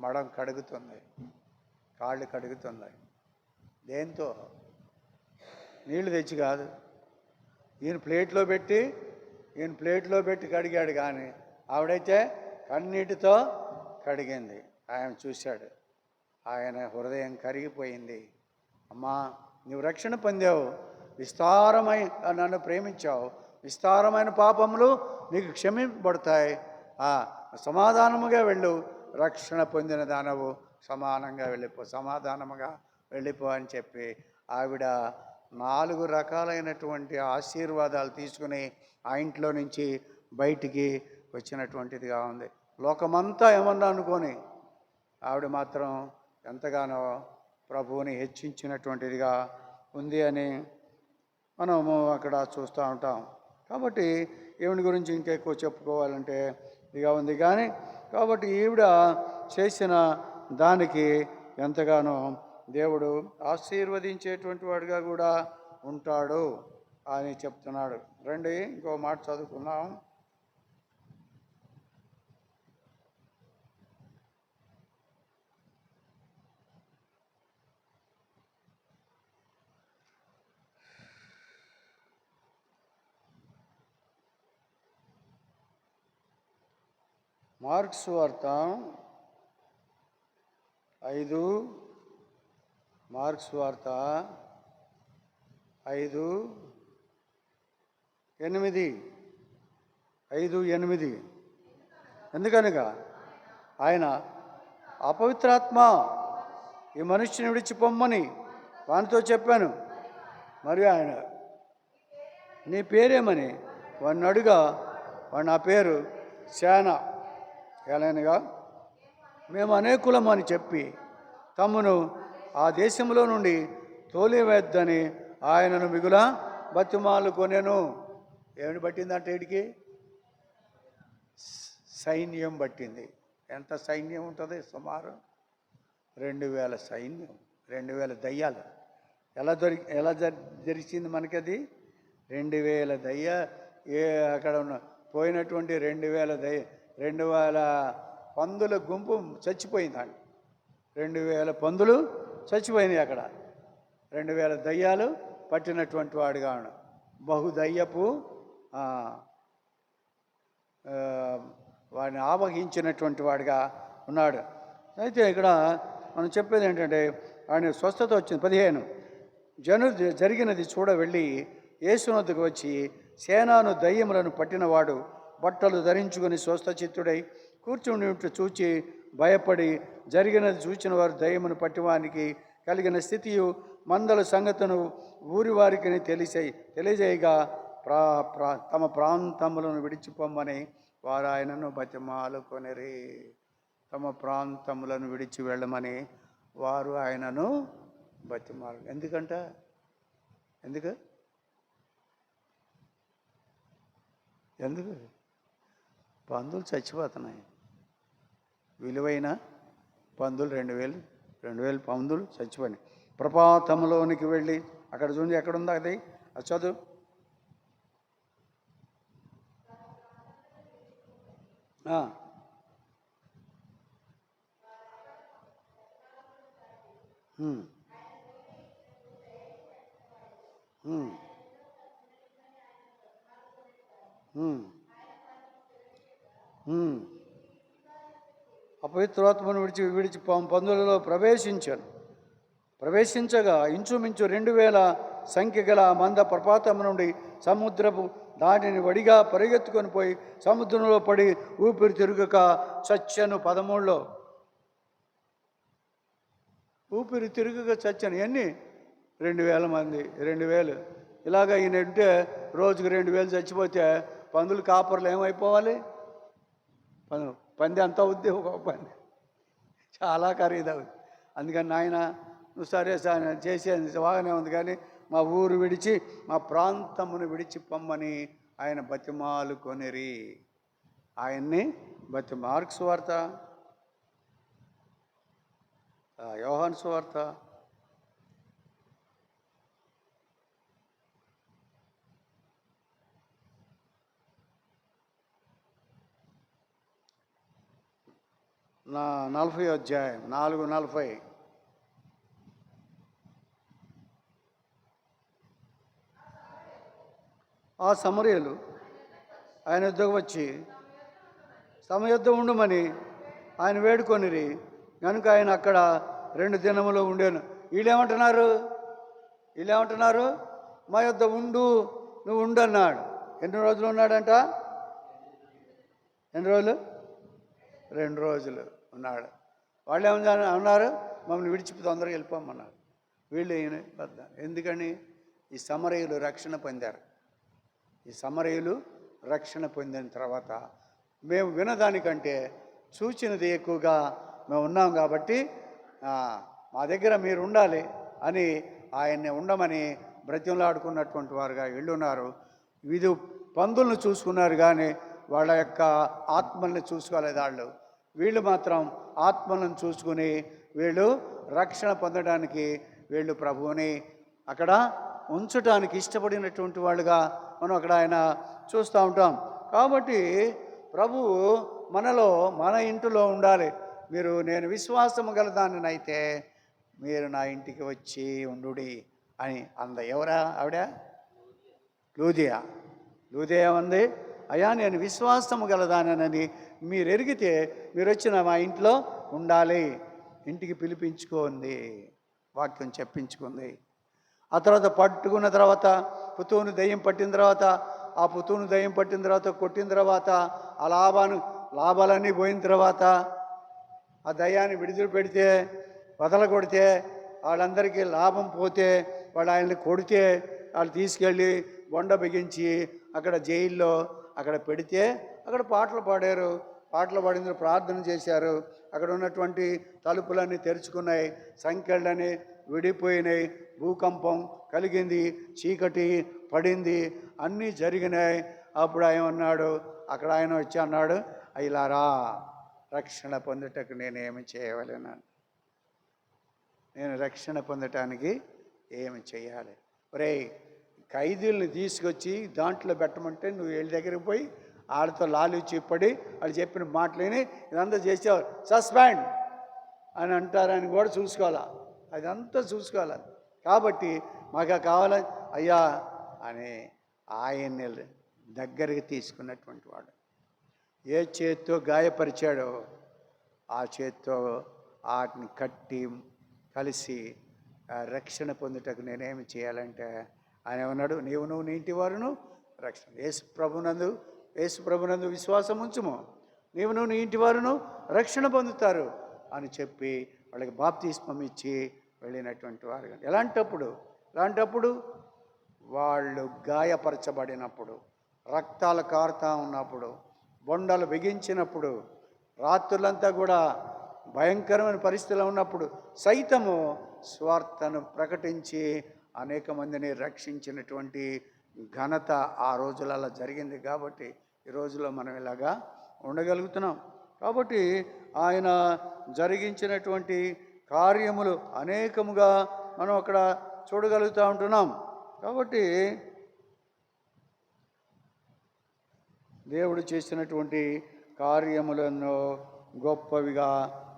మడం కడుగుతుంది, కాళ్ళు కడుగుతుంది. దేంతో? నీళ్లు తెచ్చి కాదు, ఈయన ప్లేట్లో పెట్టి కడిగాడు. కానీ ఆవిడైతే కన్నీటితో కడిగింది. ఆయన చూశాడు, ఆయన హృదయం కరిగిపోయింది. అమ్మా, నువ్వు రక్షణ పొందావు, నన్ను ప్రేమించావు, విస్తారమైన పాపములు నీకు క్షమింపబడతాయి, సమాధానముగా వెళ్ళు, రక్షణ పొందిన దానవు సమాధానముగా వెళ్ళిపో అని చెప్పి ఆవిడ 4 రకాలైనటువంటి ఆశీర్వాదాలు తీసుకుని ఆ ఇంట్లో నుంచి బయటికి వచ్చినటువంటిదిగా ఉంది. లోకమంతా ఏమన్నా అనుకొని ఆవిడ మాత్రం ఎంతగానో ప్రభువుని హెచ్చించినటువంటిదిగా ఉంది అని మనము అక్కడ చూస్తూ ఉంటాం. కాబట్టి ఈవిడ గురించి ఇంకెక్కువ చెప్పుకోవాలంటే ఇదిగా ఉంది. కానీ కాబట్టి ఈవిడ చేసిన దానికి ఎంతగానో దేవుడు ఆశీర్వదించేటువంటి వాడుగా కూడా ఉంటాడు అని చెప్తున్నాడు. రండి ఇంకో మాట చదువుకున్నాం. మార్కు సువార్త 5:8 ఎందుకనగా ఆయన అపవిత్రాత్మ ఈ మనుష్యుని విడిచిపోమ్మని వానితో చెప్పాను. మరియు ఆయన నీ పేరేమని వాడిని అడుగా వాడు నా పేరు శానా ఎలానగా మేము అనేకులం అని చెప్పి తమ్మును ఆ దేశంలో నుండి తోలివేద్దని ఆయనను మిగుల బతిమాలు కొనెను. ఏమిటి పట్టిందంటే వీడికి సైన్యం పట్టింది. ఎంత సైన్యం ఉంటుంది? సుమారు 2000 సైన్యం, 2000 దయ్యాలు. ఎలా జరిచింది మనకి అది? 2000 అక్కడ ఉన్న పోయినటువంటి 2000 పందుల గుంపు చచ్చిపోయిందండి. 2000 పందులు చచ్చిపోయినాయి అక్కడ. 2000 దయ్యాలు పట్టినటువంటి వాడుగా బహుదయ్యపు వాడిని ఆవహించినటువంటి వాడిగా ఉన్నాడు. అయితే ఇక్కడ మనం చెప్పేది ఏంటంటే ఆయన స్వస్థత వచ్చింది. 15 జనులు జరిగినది చూడ వెళ్ళి యేసునొద్దకు వచ్చి సేనాను దయ్యములను పట్టినవాడు బట్టలు ధరించుకుని స్వస్థచిత్తుడై కూర్చుని చూచి భయపడి జరిగినది చూచిన వారు దయ్యమును పట్టివానికి కలిగిన స్థితియు మందల సంగతును ఊరి వారికి తెలియజేయగా తమ ప్రాంతములను విడిచిపోమ్మని వారు ఆయనను బతిమాలుకొనిరి. తమ ప్రాంతములను విడిచి వెళ్ళమని వారు ఆయనను బతిమాలు. ఎందుకు పందులు చచ్చిపోతున్నాయి. విలువైన పందులు 2000 పందులు చచ్చిపోయినాయి. ప్రపాతంలోనికి వెళ్ళి అక్కడ చూడండి, ఎక్కడుంది అది చదువు. అపవిత్రాత్మను విడిచి పందులలో ప్రవేశించగా ఇంచుమించు 2000 సంఖ్య గల మంద ప్రపాతం నుండి సముద్రపు దానిని వడిగా పరిగెత్తుకొని పోయి సముద్రంలో పడి ఊపిరి తిరుగక చచ్చను. 13లో ఊపిరి తిరుగక చచ్చను. ఎన్ని? 2000 మంది. 2000 ఇలాగ ఈయన ఉంటే రోజుకు 2000 చచ్చిపోతే పందులు కాపర్లు ఏమైపోవాలి? పంది అంత అవుద్ది, ఒక పంది చాలా ఖరీదవుద్ది. అందుకని నాయన నువ్వు సరే చేసేది బాగానే ఉంది, కానీ మా ఊరు విడిచి మా ప్రాంతమును విడిచి పొమ్మని ఆయన బతిమాలుకొనిరి. ఆయన్ని మార్కు సువార్త, యోహాను సువార్త, నా 40వ అధ్యాయం 4:40. ఆ సమరయులు ఆయన యుద్ధకు వచ్చి తమ యుద్ధ ఉండమని ఆయన వేడుకొనిరి. కనుక ఆయన అక్కడ 2 దినములు ఉండేను. వీళ్ళేమంటున్నారు? మా యుద్ధ ఉండు, నువ్వు ఉండు అన్నాడు. ఎన్ని రోజులు ఉన్నాడంట? ఎన్ని రోజులు? 2 రోజులు ఉన్నాడు. వాళ్ళు ఏమన్నా అన్నారు? మమ్మల్ని విడిచిపో, తొందరగా వెళ్ళిపోమన్నారు. వీళ్ళు ఎందుకని? ఈ సమరయులు రక్షణ పొందారు. ఈ సమరయులు రక్షణ పొందిన తర్వాత మేము వినదానికంటే చూచినది ఎక్కువగా మేము ఉన్నాం కాబట్టి మా దగ్గర మీరు ఉండాలి అని ఆయన్ని ఉండమని బ్రతిమలాడుకున్నటువంటి వారుగా వీళ్ళున్నారు. వీళ్ళు పందులను చూసుకున్నారు కానీ వాళ్ళ యొక్క ఆత్మల్ని చూసుకోలేదు. వీళ్ళు మాత్రం ఆత్మలను చూసుకుని వీళ్ళు రక్షణ పొందడానికి వీళ్ళు ప్రభువుని అక్కడ ఉంచడానికి ఇష్టపడినటువంటి వాళ్ళుగా మనం అక్కడ ఆయన చూస్తూ ఉంటాం. కాబట్టి ప్రభువు మనలో, మన ఇంటిలో ఉండాలి. నేను విశ్వాసము గలదానినైతే మీరు నా ఇంటికి వచ్చి ఉండుడి అని అంద. ఎవరా ఆవిడ? లూదియా ఉంది. అయ్యా నేను విశ్వాసము గలదానని మీరు ఎరిగితే మీరు వచ్చిన మా ఇంట్లో ఉండాలి. ఇంటికి పిలిపించుకుంది, వాక్యం చెప్పించుకుంది. ఆ తర్వాత పట్టుకున్న తర్వాత పుతూను దయ్యం పట్టిన తర్వాత, ఆ పుతూను దయ్యం పట్టిన తర్వాత కొట్టిన తర్వాత, ఆ లాభాలన్నీ పోయిన తర్వాత, ఆ దయ్యాన్ని విడుదల పెడితే, వదలగొడితే, వాళ్ళందరికీ లాభం పోతే, వాళ్ళు ఆయన్ని కొడితే, వాళ్ళు తీసుకెళ్ళి బొండ బిగించి అక్కడ జైల్లో అక్కడ పెడితే అక్కడ పాటలు పాడారు. పాటలు పాడింది, ప్రార్థన చేశారు. అక్కడ ఉన్నటువంటి తలుపులన్నీ తెరుచుకున్నాయి, సంఖ్యలన్నీ విడిపోయినాయి, భూకంపం కలిగింది, చీకటి పడింది, అన్నీ జరిగినాయి. అప్పుడు ఆయన అన్నాడు, అక్కడ ఆయన వచ్చి అన్నాడు, అయ్యలారా, రక్షణ పొందుటకు నేనేమి చేయవలెను? నేను రక్షణ పొందటానికి ఏమి చేయాలి? ఒరేయ్, ఖైదీలను తీసుకొచ్చి దాంట్లో పెట్టమంటే నువ్వు వీళ్ళ దగ్గరికి పోయి వాళ్ళతో లాలూచి పడి వాళ్ళు చెప్పిన మాటలేని ఇదంతా చేసేవారు, సస్పెండ్ అని అంటారని కూడా చూసుకోవాలా, అదంతా చూసుకోవాలి. కాబట్టి మాకు కావాలి అయ్యా అని ఆయన్ని దగ్గరికి తీసుకున్నటువంటి వాడు. ఏ చేత్తో గాయపరిచాడో ఆ చేత్తో వాటిని కట్టి కలిసి రక్షణ పొందుటకు నేనేమి చేయాలంటే ఆయన ఏమన్నాడు, నువ్వు నీ ఇంటి వారును రక్షణ, యేసు ప్రభునందు విశ్వాసం ఉంచుము, నువ్వు నీ ఇంటి వారును రక్షణ పొందుతారు అని చెప్పి వాళ్ళకి బాప్తిస్మం ఇచ్చి వెళ్ళినటువంటి వారు. ఎలాంటప్పుడు వాళ్ళు గాయపరచబడినప్పుడు, రక్తాలు కారుతూ ఉన్నప్పుడు, బొండలు బిగించినప్పుడు, రాత్రులంతా కూడా భయంకరమైన పరిస్థితుల్లో ఉన్నప్పుడు సైతము స్వార్థను ప్రకటించి అనేక మందిని రక్షించినటువంటి ఘనత ఆ రోజులలో జరిగింది. కాబట్టి ఈ రోజులో మనం ఇలాగా ఉండగలుగుతున్నాం. కాబట్టి ఆయన జరిగించినటువంటి కార్యములు అనేకముగా మనం అక్కడ చూడగలుగుతూ ఉంటున్నాం. కాబట్టి దేవుడు చేసినటువంటి కార్యములను గొప్పవిగా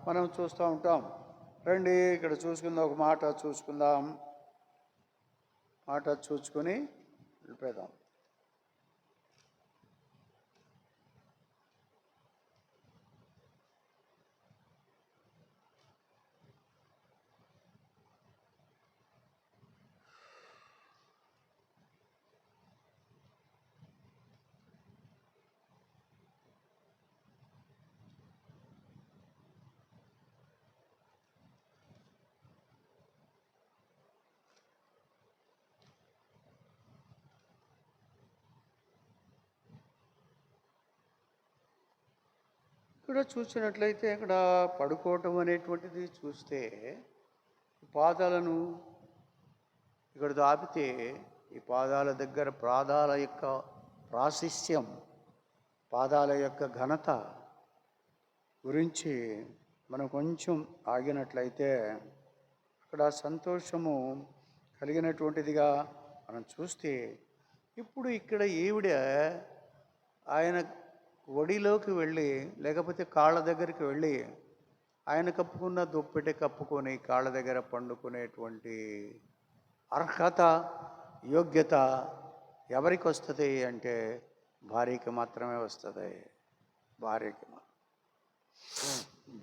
మనం చూస్తూ ఉంటాం. రండి ఇక్కడ చూసుకుందాం, ఒక మాట చూసుకుందాం, మాట చూసుకొని వెళ్ళిపోదాం. ఇక్కడ చూసినట్లయితే ఇక్కడ పడుకోవటం అనేటువంటిది చూస్తే పాదాలను ఇక్కడ ఆపితే ఈ పాదాల దగ్గర పాదాల యొక్క ప్రాశస్త్యం, పాదాల యొక్క ఘనత గురించి మనం కొంచెం ఆగినట్లయితే అక్కడ సంతోషము కలిగినటువంటిదిగా మనం చూస్తే, ఇప్పుడు ఇక్కడ ఈవిడ ఆయన ఒడిలోకి వెళ్ళి లేకపోతే కాళ్ళ దగ్గరికి వెళ్ళి ఆయన కప్పుకున్న దుప్పటి కప్పుకొని కాళ్ళ దగ్గర పండుకునేటువంటి అర్హత, యోగ్యత ఎవరికి వస్తుంది అంటే భార్యకి మాత్రమే వస్తుంది.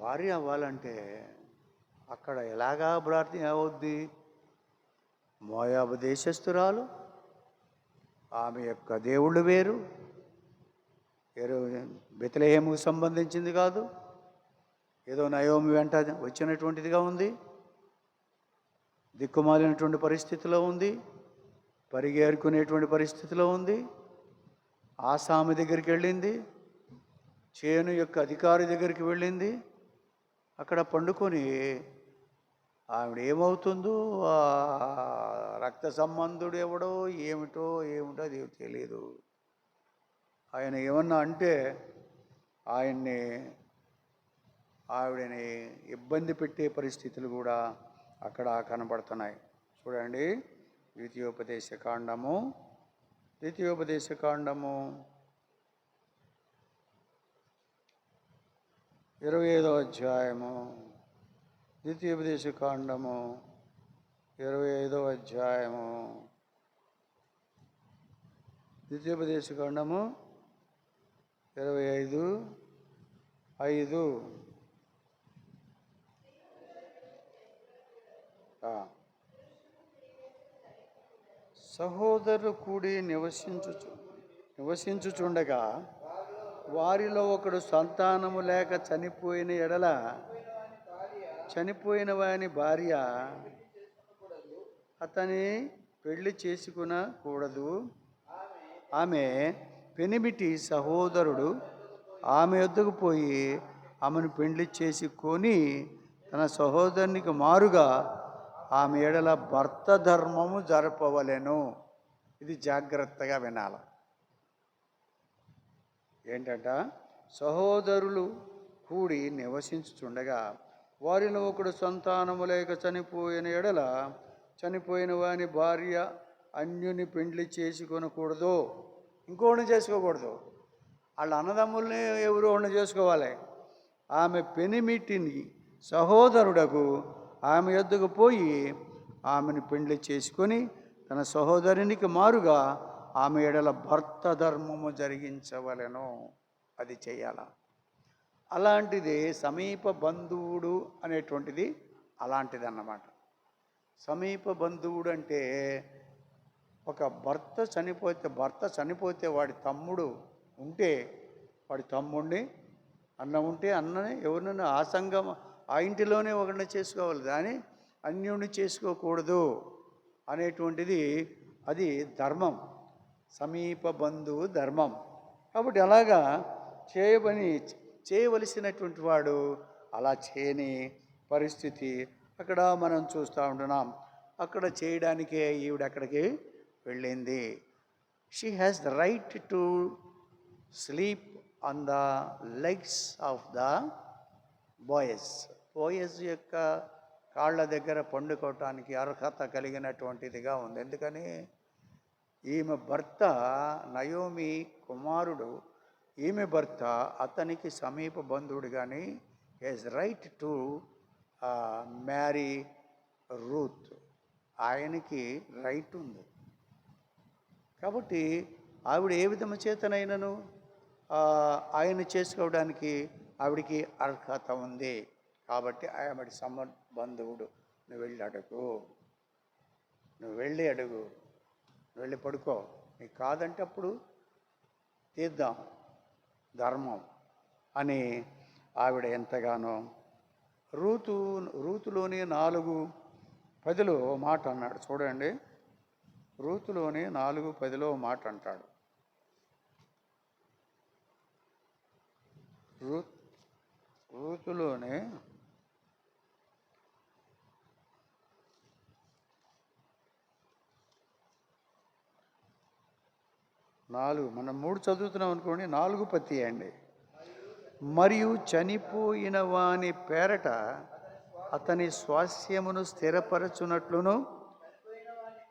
భార్య అవ్వాలంటే అక్కడ ఎలాగా ప్రార్థన అవుద్ది? మోయాబు దేశస్థురాలు, ఆమె యొక్క దేవుళ్ళు వేరు, బెత్లెహేముకు సంబంధించింది కాదు, ఏదో నయోమి వెంట వచ్చినటువంటిదిగా ఉంది, దిక్కుమాలినటువంటి పరిస్థితిలో ఉంది, పరిగేరుకునేటువంటి పరిస్థితిలో ఉంది. ఆసామి దగ్గరికి వెళ్ళింది, చేను యొక్క అధికారి దగ్గరికి వెళ్ళింది, అక్కడ పండుకొని ఆవిడ ఏమవుతుందో, రక్త సంబంధుడు ఎవడో ఏమిటో అది తెలియదు. ఆయన ఏమన్నా అంటే ఆవిడని ఇబ్బంది పెట్టే పరిస్థితులు కూడా అక్కడ కనబడుతున్నాయి. చూడండి, ద్వితీయోపదేశ కాండము 25వ అధ్యాయము, ద్వితీయోపదేశ కాండము 25వ అధ్యాయము, ద్వితీయోపదేశ కాండము 25:5. సహోదరులు కూడి నివసించుచుండగా వారిలో ఒకడు సంతానము లేక చనిపోయిన ఎడల చనిపోయిన వాని భార్య అతని పెళ్లి చేసుకునకూడదు. ఆమె పెనిమిటి సహోదరుడు ఆమె యొద్దకు పోయి ఆమెను పెండ్లి చేసి కొని తన సహోదరునికి మారుగా ఆమె ఎడల భర్త ధర్మము జరపవలెను. ఇది జాగ్రత్తగా వినాలి. ఏంటంట, సహోదరులు కూడి నివసించుచుండగా వారిలో ఒకడు సంతానము లేక చనిపోయిన ఎడల చనిపోయిన వాని భార్య అన్యుని పెండ్లి చేసుకొనకూడదు, ఇంకోడిని చేసుకోకూడదు. వాళ్ళ అన్నదమ్ముల్ని ఎవరు ఒకడిని చేసుకోవాలి. ఆమె పెనిమిటిని సహోదరుడకు ఆమె యొద్దకు పోయి ఆమెను పెండ్లి చేసుకొని తన సహోదరునికి మారుగా ఆమె ఎడల భర్త ధర్మము జరిగించవలెను. అది చెయ్యాల. అలాంటిది సమీప బంధువుడు అనేటువంటిది అలాంటిది అన్నమాట. సమీప బంధువుడు అంటే ఒక భర్త చనిపోతే వాడి తమ్ముడు ఉంటే వాడి తమ్ముడిని, అన్న ఉంటే అన్నని, ఎవరినైనా ఆ సంఘం ఆ ఇంటిలోనే ఒకరిని చేసుకోవాలి, కానీ అన్యుడిని చేసుకోకూడదు అనేటువంటిది అది ధర్మం, సమీప బంధువు ధర్మం. కాబట్టి అలాగా చేయవలసినటువంటి వాడు అలా చేయని పరిస్థితి అక్కడ మనం చూస్తూ ఉంటున్నాం. అక్కడ చేయడానికే ఈవిడ అక్కడికి వెళ్ళింది. She has the right to sleep on the legs of the బోయస్ యొక్క కాళ్ళ దగ్గర పండుకోవటానికి అర్హత కలిగినటువంటిదిగా ఉంది. ఎందుకని ఈమె భర్త నయోమి కుమారుడు, ఈమె భర్త అతనికి సమీప బంధువుడు, కానీ he's right to marry Ruth. ఆయనకి రైట్ ఉంది. కాబట్టి ఆవిడ ఏ విధము చేతనైనను ఆయన చేసుకోవడానికి ఆవిడికి అర్హత ఉంది. కాబట్టి ఆవిడ బంధువుడు. నువ్వు వెళ్ళి అడుగు, నువ్వు వెళ్ళి పడుకో, నీకు కాదంటే అప్పుడు తీద్దాం ధర్మం అని ఆవిడ ఎంతగానో. రూతులోని 4:10 మాట అన్నాడు. చూడండి, రూతులోని 4:10 మాట అంటాడు. రూతులోనే మనం 3 చదువుతున్నాం అనుకోండి, 4:10 అండి. మరియు చనిపోయిన వాని పేరట అతని స్వాస్థ్యమును స్థిరపరచునట్లును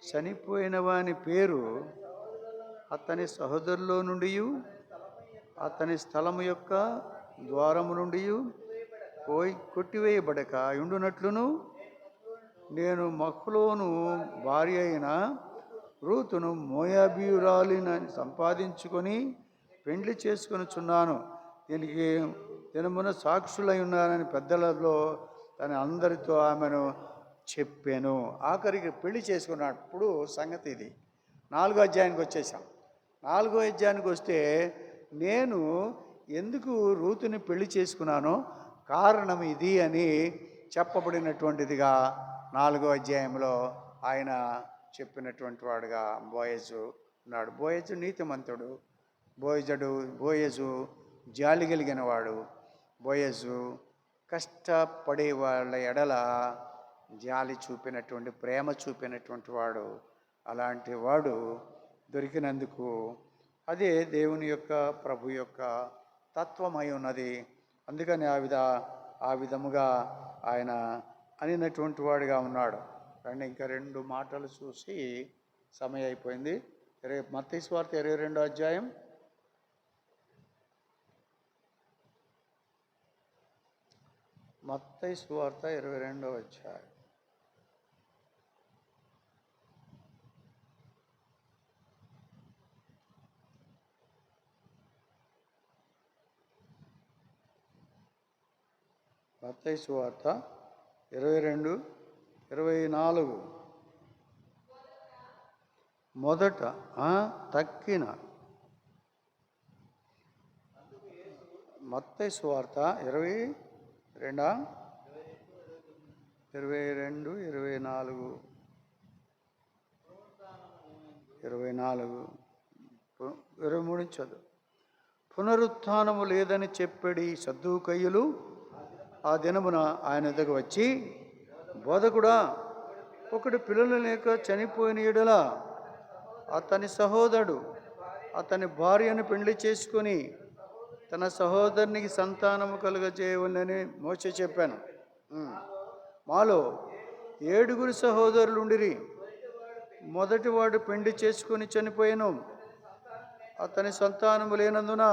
చనిపోయిన వాని పేరు అతని సహోదరులో నుండి అతని స్థలము యొక్క ద్వారము నుండి కొట్టివేయబడక ఉండునట్లును నేను మహ్లోను భార్య అయిన రూతును మోయాబీయురాలిని సంపాదించుకొని పెండ్లి చేసుకొనుచున్నాను. దీనికి దినమున సాక్షులై ఉన్నారని పెద్దలలో తన అందరితో ఆమెను చెప్పాను. ఆఖరికి పెళ్లి చేసుకున్నప్పుడు సంగతి ఇది. 4వ అధ్యాయానికి వచ్చేసాం. 4వ అధ్యాయానికి వస్తే నేను ఎందుకు రూతుని పెళ్లి చేసుకున్నానో కారణం ఇది అని చెప్పబడినటువంటిదిగా 4వ అధ్యాయంలో ఆయన చెప్పినటువంటి వాడుగా బోయజు ఉన్నాడు. బోయజు నీతిమంతుడు, బోయజు జాలి కలిగిన వాడు, బోయజు కష్టపడే వాళ్ళ ఎడల జాలి చూపినటువంటి, ప్రేమ చూపినటువంటి వాడు. అలాంటి వాడు దొరికినందుకు అదే దేవుని యొక్క ప్రభు యొక్క తత్వమై ఉన్నది. అందుకని ఆ విధముగా ఆయన అనినటువంటి వాడుగా ఉన్నాడు. కానీ ఇంకా 2 మాటలు చూసి సమయం అయిపోయింది. మత్తయి సువార్త 22వ అధ్యాయం. మత్తయి సువార్త 22వ అధ్యాయం. మత్తయి సువార్త 22:24. మొదట తక్కిన మత్తయి సువార్త 22:24 23 చదువు. పునరుత్థానము లేదని చెప్పడి సద్దూకయ్యులు ఆ దినమున ఆయన దగ్గర వచ్చి, బోధకుడా, ఒకడు పిల్లలు లేక చనిపోయిన యెడల అతని సహోదరుడు అతని భార్యను పెళ్లి చేసుకొని తన సహోదరునికి సంతానము కలుగజేయవలని మోషే చెప్పాను. మాలో 7 సహోదరులు ఉండిరి. మొదటివాడు పెళ్లి చేసుకొని చనిపోయాను. అతని సంతానము లేనందున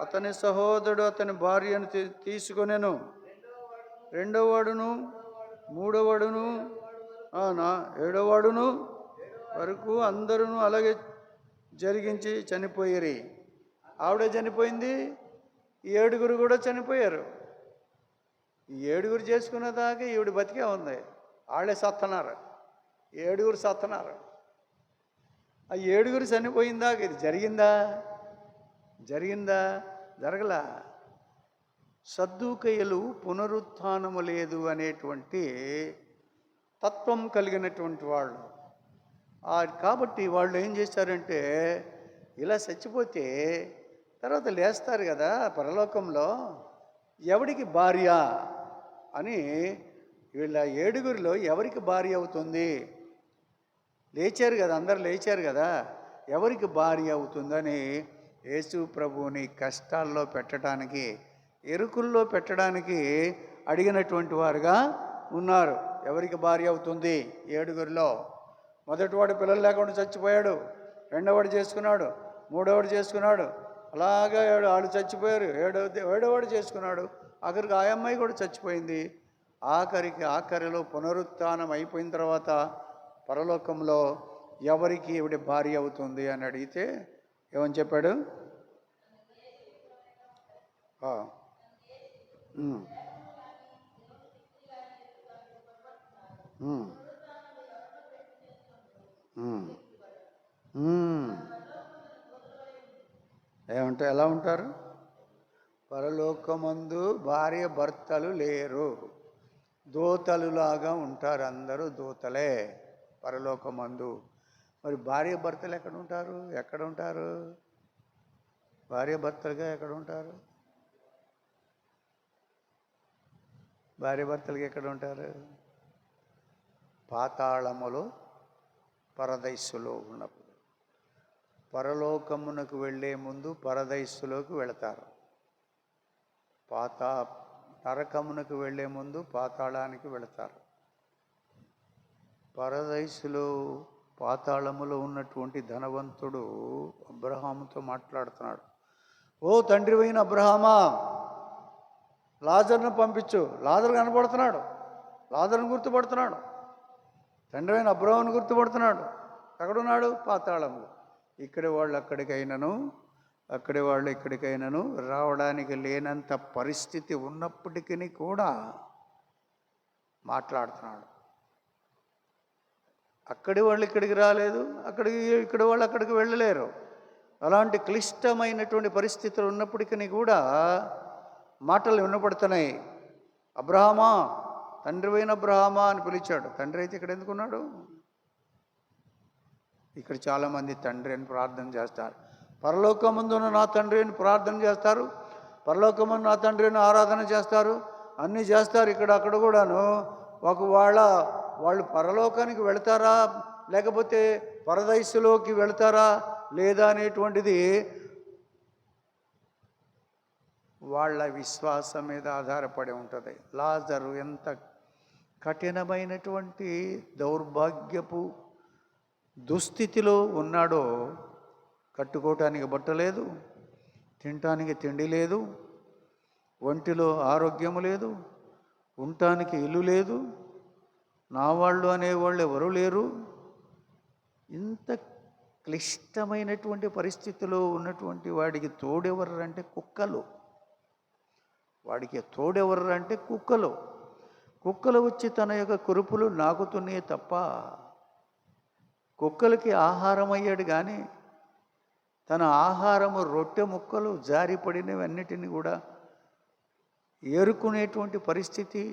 అతని సహోదరుడు అతని భార్యను తీసుకొనెను. 2వవాడును 3వవాడును 7వవాడును వరకు అందరూ అలాగే జరిగించి చనిపోయిరి. ఆవిడ చనిపోయింది, ఈ 7 కూడా చనిపోయారు. ఈ 7 చేసుకున్న దాకా ఈవిడ బతికే ఉంది. వాళ్ళే సత్తన్నారు, 7 సత్తన్నారు. ఆ 7 చనిపోయిందాక ఇది జరిగిందా? జరగలా. సద్దూకయ్యులు పునరుత్థానము లేదు అనేటువంటి తత్వం కలిగినటువంటి వాళ్ళు. కాబట్టి వాళ్ళు ఏం చేశారంటే, ఇలా చచ్చిపోతే తర్వాత లేస్తారు కదా పరలోకంలో, ఎవడికి భార్య అని, వీళ్ళ 7 ఎవరికి భార్య అవుతుంది? లేచారు కదా, అందరు లేచారు కదా, ఎవరికి భార్య అవుతుందని యేసు ప్రభువుని కష్టాల్లో పెట్టడానికి, ఎరుకుల్లో పెట్టడానికి అడిగినటువంటి వారుగా ఉన్నారు. ఎవరికి భార్య అవుతుంది? 7 మొదటివాడు పిల్లలు లేకుండా చచ్చిపోయాడు, 2వవాడు చేసుకున్నాడు, 3వవాడు చేసుకున్నాడు, అలాగా వాళ్ళు చచ్చిపోయారు. 7వవాడు చేసుకున్నాడు. ఆఖరికి ఆ అమ్మాయి కూడా చచ్చిపోయింది. ఆఖరిలో పునరుత్థానం అయిపోయిన తర్వాత పరలోకంలో ఎవరికి ఈవిడ భార్య అవుతుంది అని అడిగితే ఏమని చెప్పాడు? ఏమంటే ఎలా ఉంటారు? పరలోకమందు భార్య భర్తలు లేరు, దూతలులాగా ఉంటారు. అందరూ దూతలే పరలోకమందు. మరి భార్య భర్తలు ఎక్కడ ఉంటారు? భార్య భర్తలుగా ఎక్కడ ఉంటారు? భార్య భర్తలుగా ఎక్కడ ఉంటారు? పాతాళములో, పరదైస్సులో ఉన్నప్పుడు. పరలోకమునకు వెళ్ళే ముందు పరదైస్సులోకి వెళతారు. నరకమునకు వెళ్ళే ముందు పాతాళానికి వెళతారు. పరదైస్సులో, పాతాళములో ఉన్నటువంటి ధనవంతుడు అబ్రహాముతో మాట్లాడుతున్నాడు. ఓ తండ్రివైన అబ్రహామా, లాజర్ను పంపించు. లాజరు కనపడుతున్నాడు, లాజర్ను గుర్తుపడుతున్నాడు. తండ్రివైన అబ్రహామును గుర్తుపడుతున్నాడు. ఎక్కడున్నాడు? పాతాళంలో. ఇక్కడి వాళ్ళు అక్కడికైనాను, అక్కడి వాళ్ళు ఇక్కడికైనాను రావడానికి లేనంత పరిస్థితి ఉన్నప్పటికీ కూడా మాట్లాడుతున్నాడు. అక్కడి వాళ్ళు ఇక్కడికి రాలేదు, ఇక్కడి వాళ్ళు అక్కడికి వెళ్ళలేరు. అలాంటి క్లిష్టమైనటువంటి పరిస్థితులు ఉన్నప్పటికీ కూడా మాటలు వినపడుతున్నాయి. అబ్రహామా, తండ్రివైన అబ్రహామా అని పిలిచాడు. తండ్రి అయితే ఇక్కడ ఎందుకున్నాడు? ఇక్కడ చాలామంది తండ్రి అని ప్రార్థన చేస్తారు. పరలోకమందున్న నా తండ్రి అని ప్రార్థన చేస్తారు, పరలోకమందు నా తండ్రి అని ఆరాధన చేస్తారు, అన్నీ చేస్తారు. అక్కడ కూడాను వాళ్ళు పరలోకానికి వెళతారా లేకపోతే పరదైస్సులోకి వెళతారా లేదా అనేటువంటిది వాళ్ళ విశ్వాసం మీద ఆధారపడి ఉంటుంది. లాజరు ఎంత కఠినమైనటువంటి దౌర్భాగ్యపు దుస్థితిలో ఉన్నాడో, కట్టుకోవటానికి బట్ట లేదు, తినటానికి తిండి లేదు, ఒంటిలో ఆరోగ్యము లేదు, ఉండటానికి ఇల్లు లేదు, నా వాళ్ళు అనేవాళ్ళు ఎవరు లేరు. ఇంత క్లిష్టమైనటువంటి పరిస్థితిలో ఉన్నటువంటి వాడికి తోడెవర్రంటే కుక్కలు. కుక్కలు వచ్చి తన యొక్క కురుపులు నాకుతున్నాయి తప్ప కుక్కలకి ఆహారం అయ్యాడు. కానీ తన ఆహారము రొట్టె ముక్కలు జారిపడినవన్నిటిని కూడా ఏరుకునేటువంటి పరిస్థితి.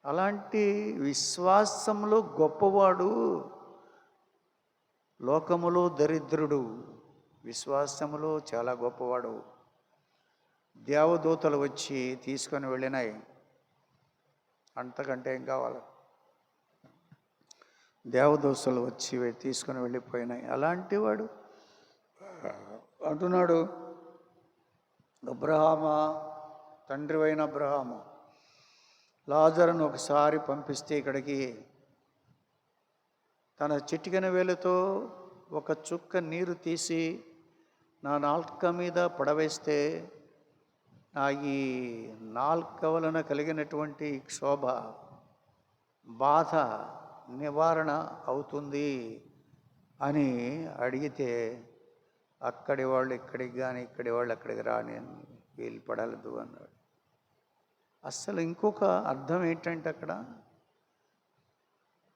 అలాంటి విశ్వాసంలో గొప్పవాడు లోకములో దరిద్రుడు. విశ్వాసములో చాలా గొప్పవాడు. దేవదూతలు వచ్చి తీసుకొని వెళ్ళినాయి. అంతకంటే ఏం కావాలి? దేవదూతలు వచ్చి తీసుకొని వెళ్ళిపోయినాయి. అలాంటి వాడు అంటున్నాడు, అబ్రహామా, తండ్రి అయిన అబ్రహాము, లాజరును ఒకసారి పంపిస్తే ఇక్కడికి, తన చిటికెన వేలుతో ఒక చుక్క నీరు తీసి నా నాల్క మీద పడవేస్తే నా ఈ నాల్క వలన కలిగినటువంటి క్షోభ, బాధ నివారణ అవుతుంది అని అడిగితే, అక్కడి వాళ్ళు ఇక్కడికి కానీ ఇక్కడి వాళ్ళు అక్కడికి రాని వీలు పడలేదు అన్నాడు. అస్సలు ఇంకొక అర్థం ఏంటంటే, అక్కడ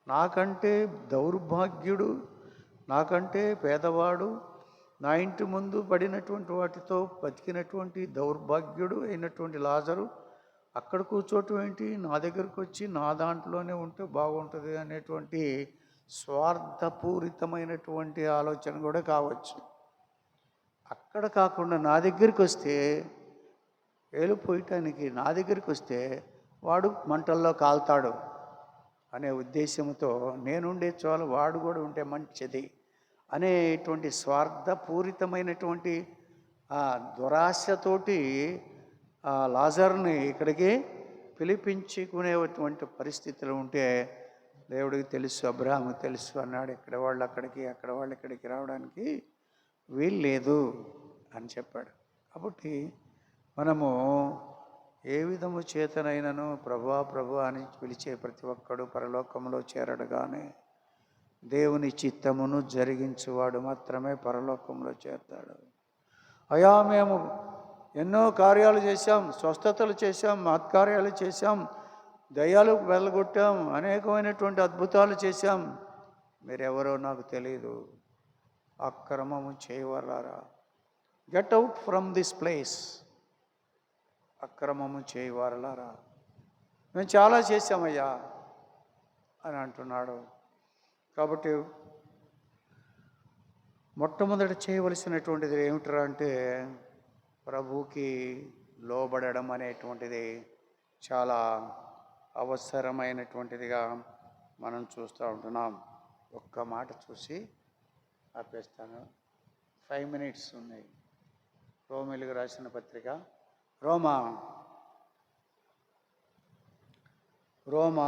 నాకంటే దౌర్భాగ్యుడు, నాకంటే పేదవాడు, నా ఇంటి ముందు పడినటువంటి వాటితో బతికినటువంటి దౌర్భాగ్యుడు అయినటువంటి లాజరు అక్కడ కూర్చోవటం ఏంటి, నా దగ్గరకు వచ్చి నా దాంట్లోనే ఉంటే బాగుంటుంది అనేటువంటి స్వార్థపూరితమైనటువంటి ఆలోచన కూడా కావచ్చు. అక్కడ కాకుండా నా దగ్గరికి వస్తే, వెళ్ళిపోయటానికి నా దగ్గరికి వస్తే వాడు మంటల్లో కాల్తాడు అనే ఉద్దేశంతో నేనుండే చాలు, వాడు కూడా ఉంటే మంచిది అనేటువంటి స్వార్థపూరితమైనటువంటి ఆ దురాశతోటి ఆ లాజర్ని ఇక్కడికి పిలిపించుకునేటువంటి పరిస్థితులు ఉంటే దేవుడికి తెలుసు, అబ్రహాము తెలుసు అన్నాడు, ఇక్కడ వాళ్ళు అక్కడికి అక్కడ వాళ్ళు ఇక్కడికి రావడానికి వీలు లేదు అని చెప్పాడు. కాబట్టి మనము ఏ విధము చేతనైనను ప్రభా ప్రభు అని పిలిచే ప్రతి ఒక్కడు పరలోకంలో చేరడు, కానీ దేవుని చిత్తమును జరిగించువాడు మాత్రమే పరలోకంలో చేరతాడు. అయా మేము ఎన్నో కార్యాలు చేశాం, స్వస్థతలు చేశాం, మహత్కార్యాలు చేశాం, దయ్యాలు వెళ్ళగొట్టాం, అనేకమైనటువంటి అద్భుతాలు చేశాం, మీరెవరో నాకు తెలియదు, అక్రమము చేయవరారా, get out from this place, అక్రమము చేయవారలారా, మేము చాలా చేశామయ్యా అని అంటున్నాడు. కాబట్టి మొట్టమొదటి చేయవలసినటువంటిది ఏమిట్రా అంటే, ప్రభువుకి లోబడడం అనేటువంటిది చాలా అవసరమైనటువంటిదిగా మనం చూస్తూ ఉంటున్నాం. ఒక్క మాట చూసి ఆపేస్తాను, 5 minutes ఉన్నాయి. రోమీయులకు రాసిన పత్రిక, రోమా 7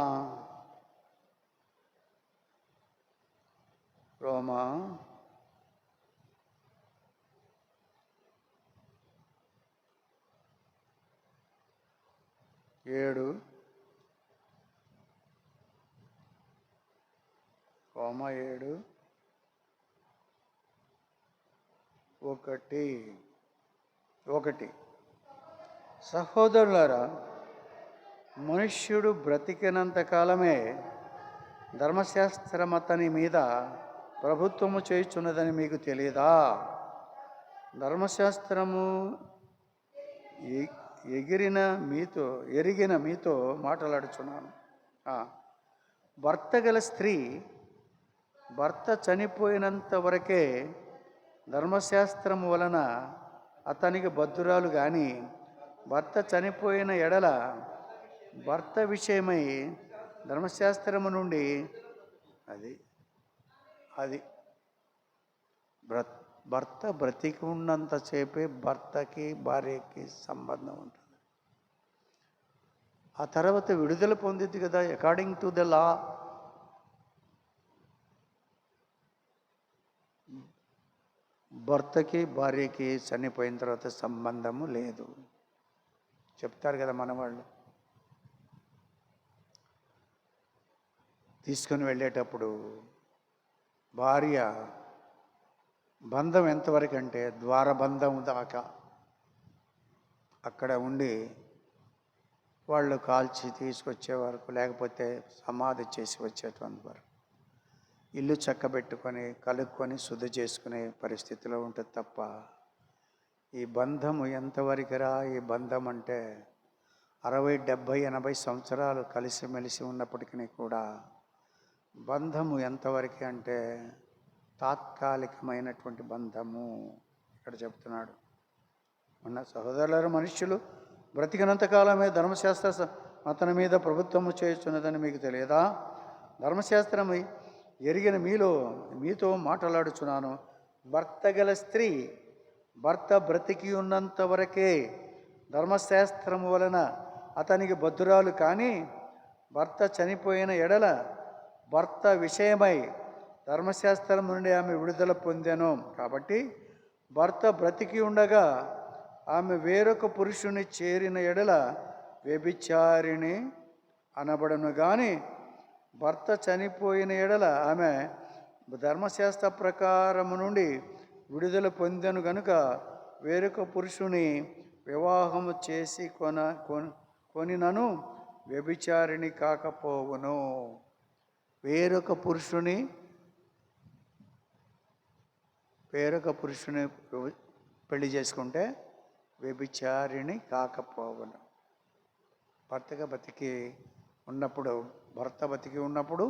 1 సహోదరులారా, మనుష్యుడు బ్రతికినంత కాలమే ధర్మశాస్త్రం అతని మీద ప్రభుత్వము చేయుచున్నదని మీకు తెలియదా? ధర్మశాస్త్రము ఎరిగిన మీతో మాట్లాడుచున్నాను. భర్త గల స్త్రీ భర్త చనిపోయినంత వరకే ధర్మశాస్త్రము వలన అతనికి బద్ధురాలు, కానీ భర్త చనిపోయిన ఎడల భర్త విషయమై ధర్మశాస్త్రము నుండి అది భర్త బ్రతికి ఉన్నంతసేపే భర్తకి భార్యకి సంబంధం ఉంటుంది. ఆ తర్వాత విడుదల పొందింది కదా, అకార్డింగ్ టు ద లా. భర్తకి భార్యకి చనిపోయిన తర్వాత సంబంధము లేదు చెప్తారు కదా మన వాళ్ళు. తీసుకొని వెళ్ళేటప్పుడు భార్య బంధం ఎంతవరకు అంటే ద్వారబంధం దాకా అక్కడ ఉండి వాళ్ళు కాల్చి తీసుకొచ్చే వరకు, లేకపోతే సమాధి చేసి వచ్చేటువంటి వరకు ఇల్లు చక్కబెట్టుకొని కలుక్కొని శుద్ధి చేసుకునే పరిస్థితిలో ఉంటుంది తప్ప, ఈ బంధము ఎంతవరకురా? ఈ బంధం అంటే 60, 70, 80 సంవత్సరాలు కలిసిమెలిసి ఉన్నప్పటికీ కూడా బంధము ఎంతవరకు అంటే తాత్కాలికమైనటువంటి బంధము. ఇక్కడ చెప్తున్నాడు. ఉన్న సహోదరులారా, మనుష్యులు బ్రతికినంతకాలమే ధర్మశాస్త్ర అతని మీద ప్రభుత్వము చేస్తున్నదని మీకు తెలియదా? ధర్మశాస్త్రం ఎరిగిన మీతో మాట్లాడుచున్నాను. భర్త గల స్త్రీ భర్త బ్రతికి ఉన్నంత వరకే ధర్మశాస్త్రము వలన అతనికి బద్ధురాలు, కానీ భర్త చనిపోయిన ఎడల భర్త విషయమై ధర్మశాస్త్రం నుండి ఆమె విడుదల పొందెను. కాబట్టి భర్త బ్రతికి ఉండగా ఆమె వేరొక పురుషుని చేరిన ఎడల వ్యభిచారిణి అనబడను, కానీ భర్త చనిపోయిన ఎడల ఆమె ధర్మశాస్త్ర ప్రకారము నుండి విడుదల పొందెను గనుక వేరొక పురుషుని వివాహము చేసి కొనినను వ్యభిచారిణి కాకపోవును. వేరొక పురుషుని పెళ్లి చేసుకుంటే వ్యభిచారిణి కాకపోవును. భర్త బతికి ఉన్నప్పుడు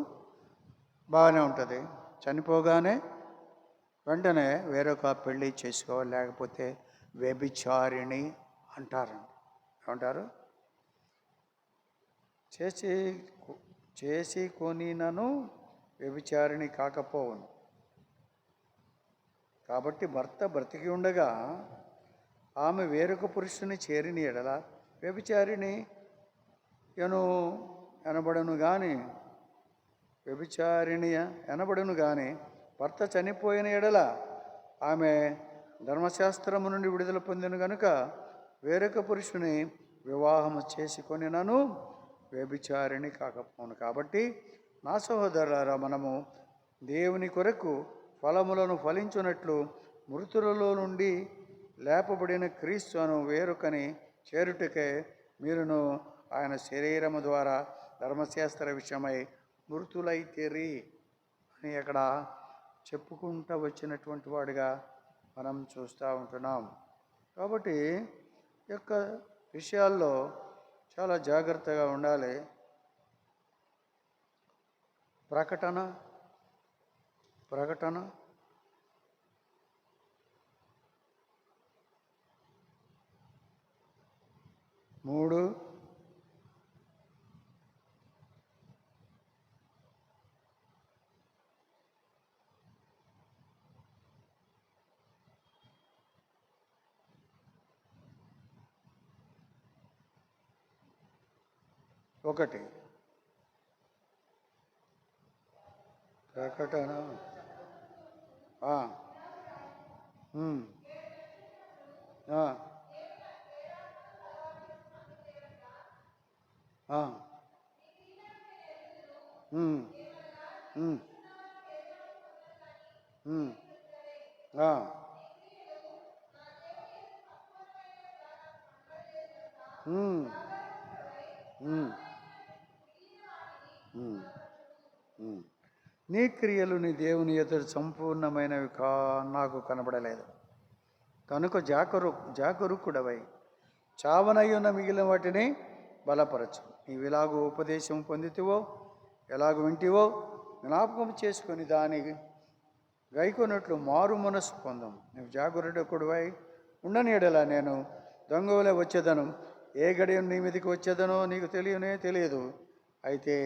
బాగానే ఉంటుంది. చనిపోగానే వెంటనే వేరొక పెళ్ళి చేసుకోవాలి, లేకపోతే వ్యభిచారిణి అంటారండి. ఏమంటారు? చేసి కొనినను వ్యభిచారిణి కాకపోవును. కాబట్టి భర్త బ్రతికి ఉండగా ఆమె వేరొక పురుషుని చేరిన ఎడల వ్యభిచారిణి అనబడను కానీ భర్త చనిపోయిన ఎడల ఆమె ధర్మశాస్త్రము నుండి విడుదల పొందిన కనుక వేరొక పురుషుని వివాహము చేసుకొనినను వ్యభిచారిణి కాకపోను. కాబట్టి నా సహోదరులారా, మనము దేవుని కొరకు ఫలములను ఫలించున్నట్లు మృతులలో నుండి లేపబడిన క్రీస్తును వేరొకని చేరుటకే మీరును ఆయన శరీరము ద్వారా ధర్మశాస్త్ర విషయమై మృతులైతిరి అని అక్కడ చెప్పుకుంటూ వచ్చినటువంటి వాడిగా మనం చూస్తూ ఉంటున్నాం. కాబట్టి ఈ యొక్క విషయాల్లో చాలా జాగ్రత్తగా ఉండాలి. ప్రకటన 3 1 ప్రకటన ఆ నీ క్రియలు నీ దేవుని ఎదుట సంపూర్ణమైనవి నాకు కనబడలేదు కనుక జాగరూకుడవై చావనయ్యున్న మిగిలిన వాటిని బలపరచు. నీవిలాగూ ఉపదేశం పొందితివో, ఎలాగ వింటివో జ్ఞాపకం చేసుకొని దాని గైకొన్నట్లు మారు మనసు పొందం. నువ్వు జాగరూకుడవై ఉండని ఎడల నేను దొంగవలే వచ్చేదను. ఏ గడియ నీ మీదకి వచ్చేదనో నీకు తెలియదు. అయితే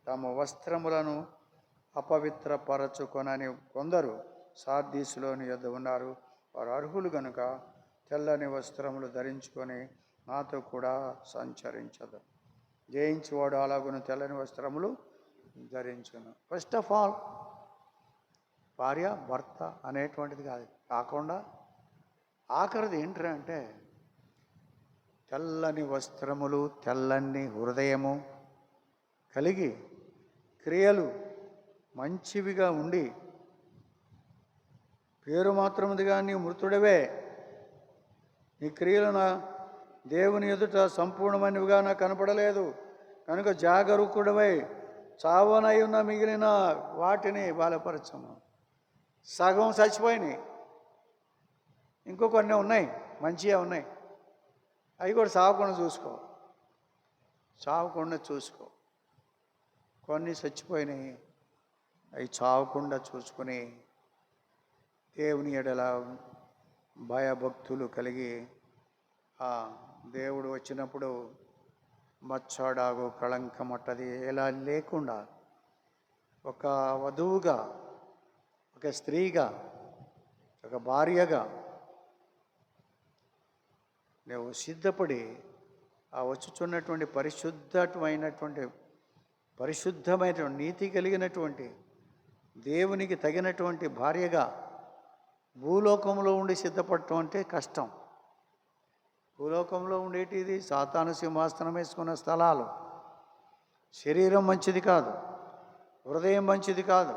తమ వస్త్రములను అపవిత్రపరచుకొనని కొందరు సార్దీసులోని యొద్ద ఉన్నారు. వారు అర్హులు గనుక తెల్లని వస్త్రములు ధరించుకొని నాతో కూడా సంచరించదు. జయించేవాడు అలాగును తెల్లని వస్త్రములు ధరించును. ఫస్ట్ ఆఫ్ ఆల్ భార్య భర్త అనేటువంటిది కాకుండా ఆఖరిది ఏంటంటే తెల్లని వస్త్రములు, తెల్లని హృదయము కలిగి క్రియలు మంచివిగా ఉండి, పేరు మాత్రముదిగా నీవు మృతుడవే, నీ క్రియలు నా దేవుని ఎదుట సంపూర్ణమైనవిగా నాకు కనపడలేదు కనుక జాగరూకుడవై చావనై ఉన్న మిగిలిన వాటిని బలపరచము. సగం చచ్చిపోయినాయి, ఇంకో కొన్ని ఉన్నాయి, మంచిగా ఉన్నాయి, అవి కూడా చావకుండా చూసుకో. కొన్ని చచ్చిపోయినాయి, అవి చావకుండా చూసుకుని దేవుని ఎడల భయభక్తులు కలిగి ఆ దేవుడు వచ్చినప్పుడు మచ్చాడాగు కళంకమట్టది ఇలా లేకుండా ఒక వధువుగా, ఒక స్త్రీగా, ఒక భార్యగా నువ్వు సిద్ధపడి ఆ వచ్చుచున్నటువంటి పరిశుద్ధమైన నీతి కలిగినటువంటి దేవునికి తగినటువంటి భార్యగా భూలోకంలో ఉండి సిద్ధపడటం అంటే కష్టం. భూలోకంలో ఉండేటిది సాతాను సింహాసనం వేసుకున్న స్థలాలు. శరీరం మంచిది కాదు, హృదయం మంచిది కాదు,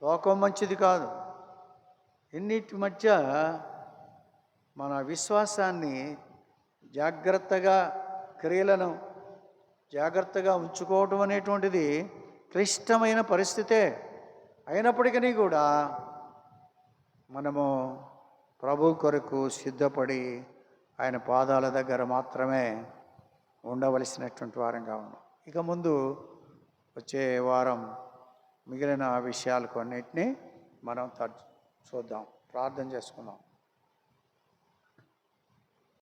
లోకం మంచిది కాదు. ఇన్నిటి మధ్య మన విశ్వాసాన్ని జాగ్రత్తగా, క్రియలను జాగ్రత్తగా ఉంచుకోవటం అనేటువంటిది క్లిష్టమైన పరిస్థితే. అయినప్పటికీ కూడా మనము ప్రభు కొరకు సిద్ధపడి ఆయన పాదాల దగ్గర మాత్రమే ఉండవలసినటువంటి వారంగా ఉన్నాం. ఇక ముందు వచ్చే వారం మిగిలిన విషయాలు కొన్నిటిని మనం చూద్దాం, ప్రార్థన చేసుకుందాం.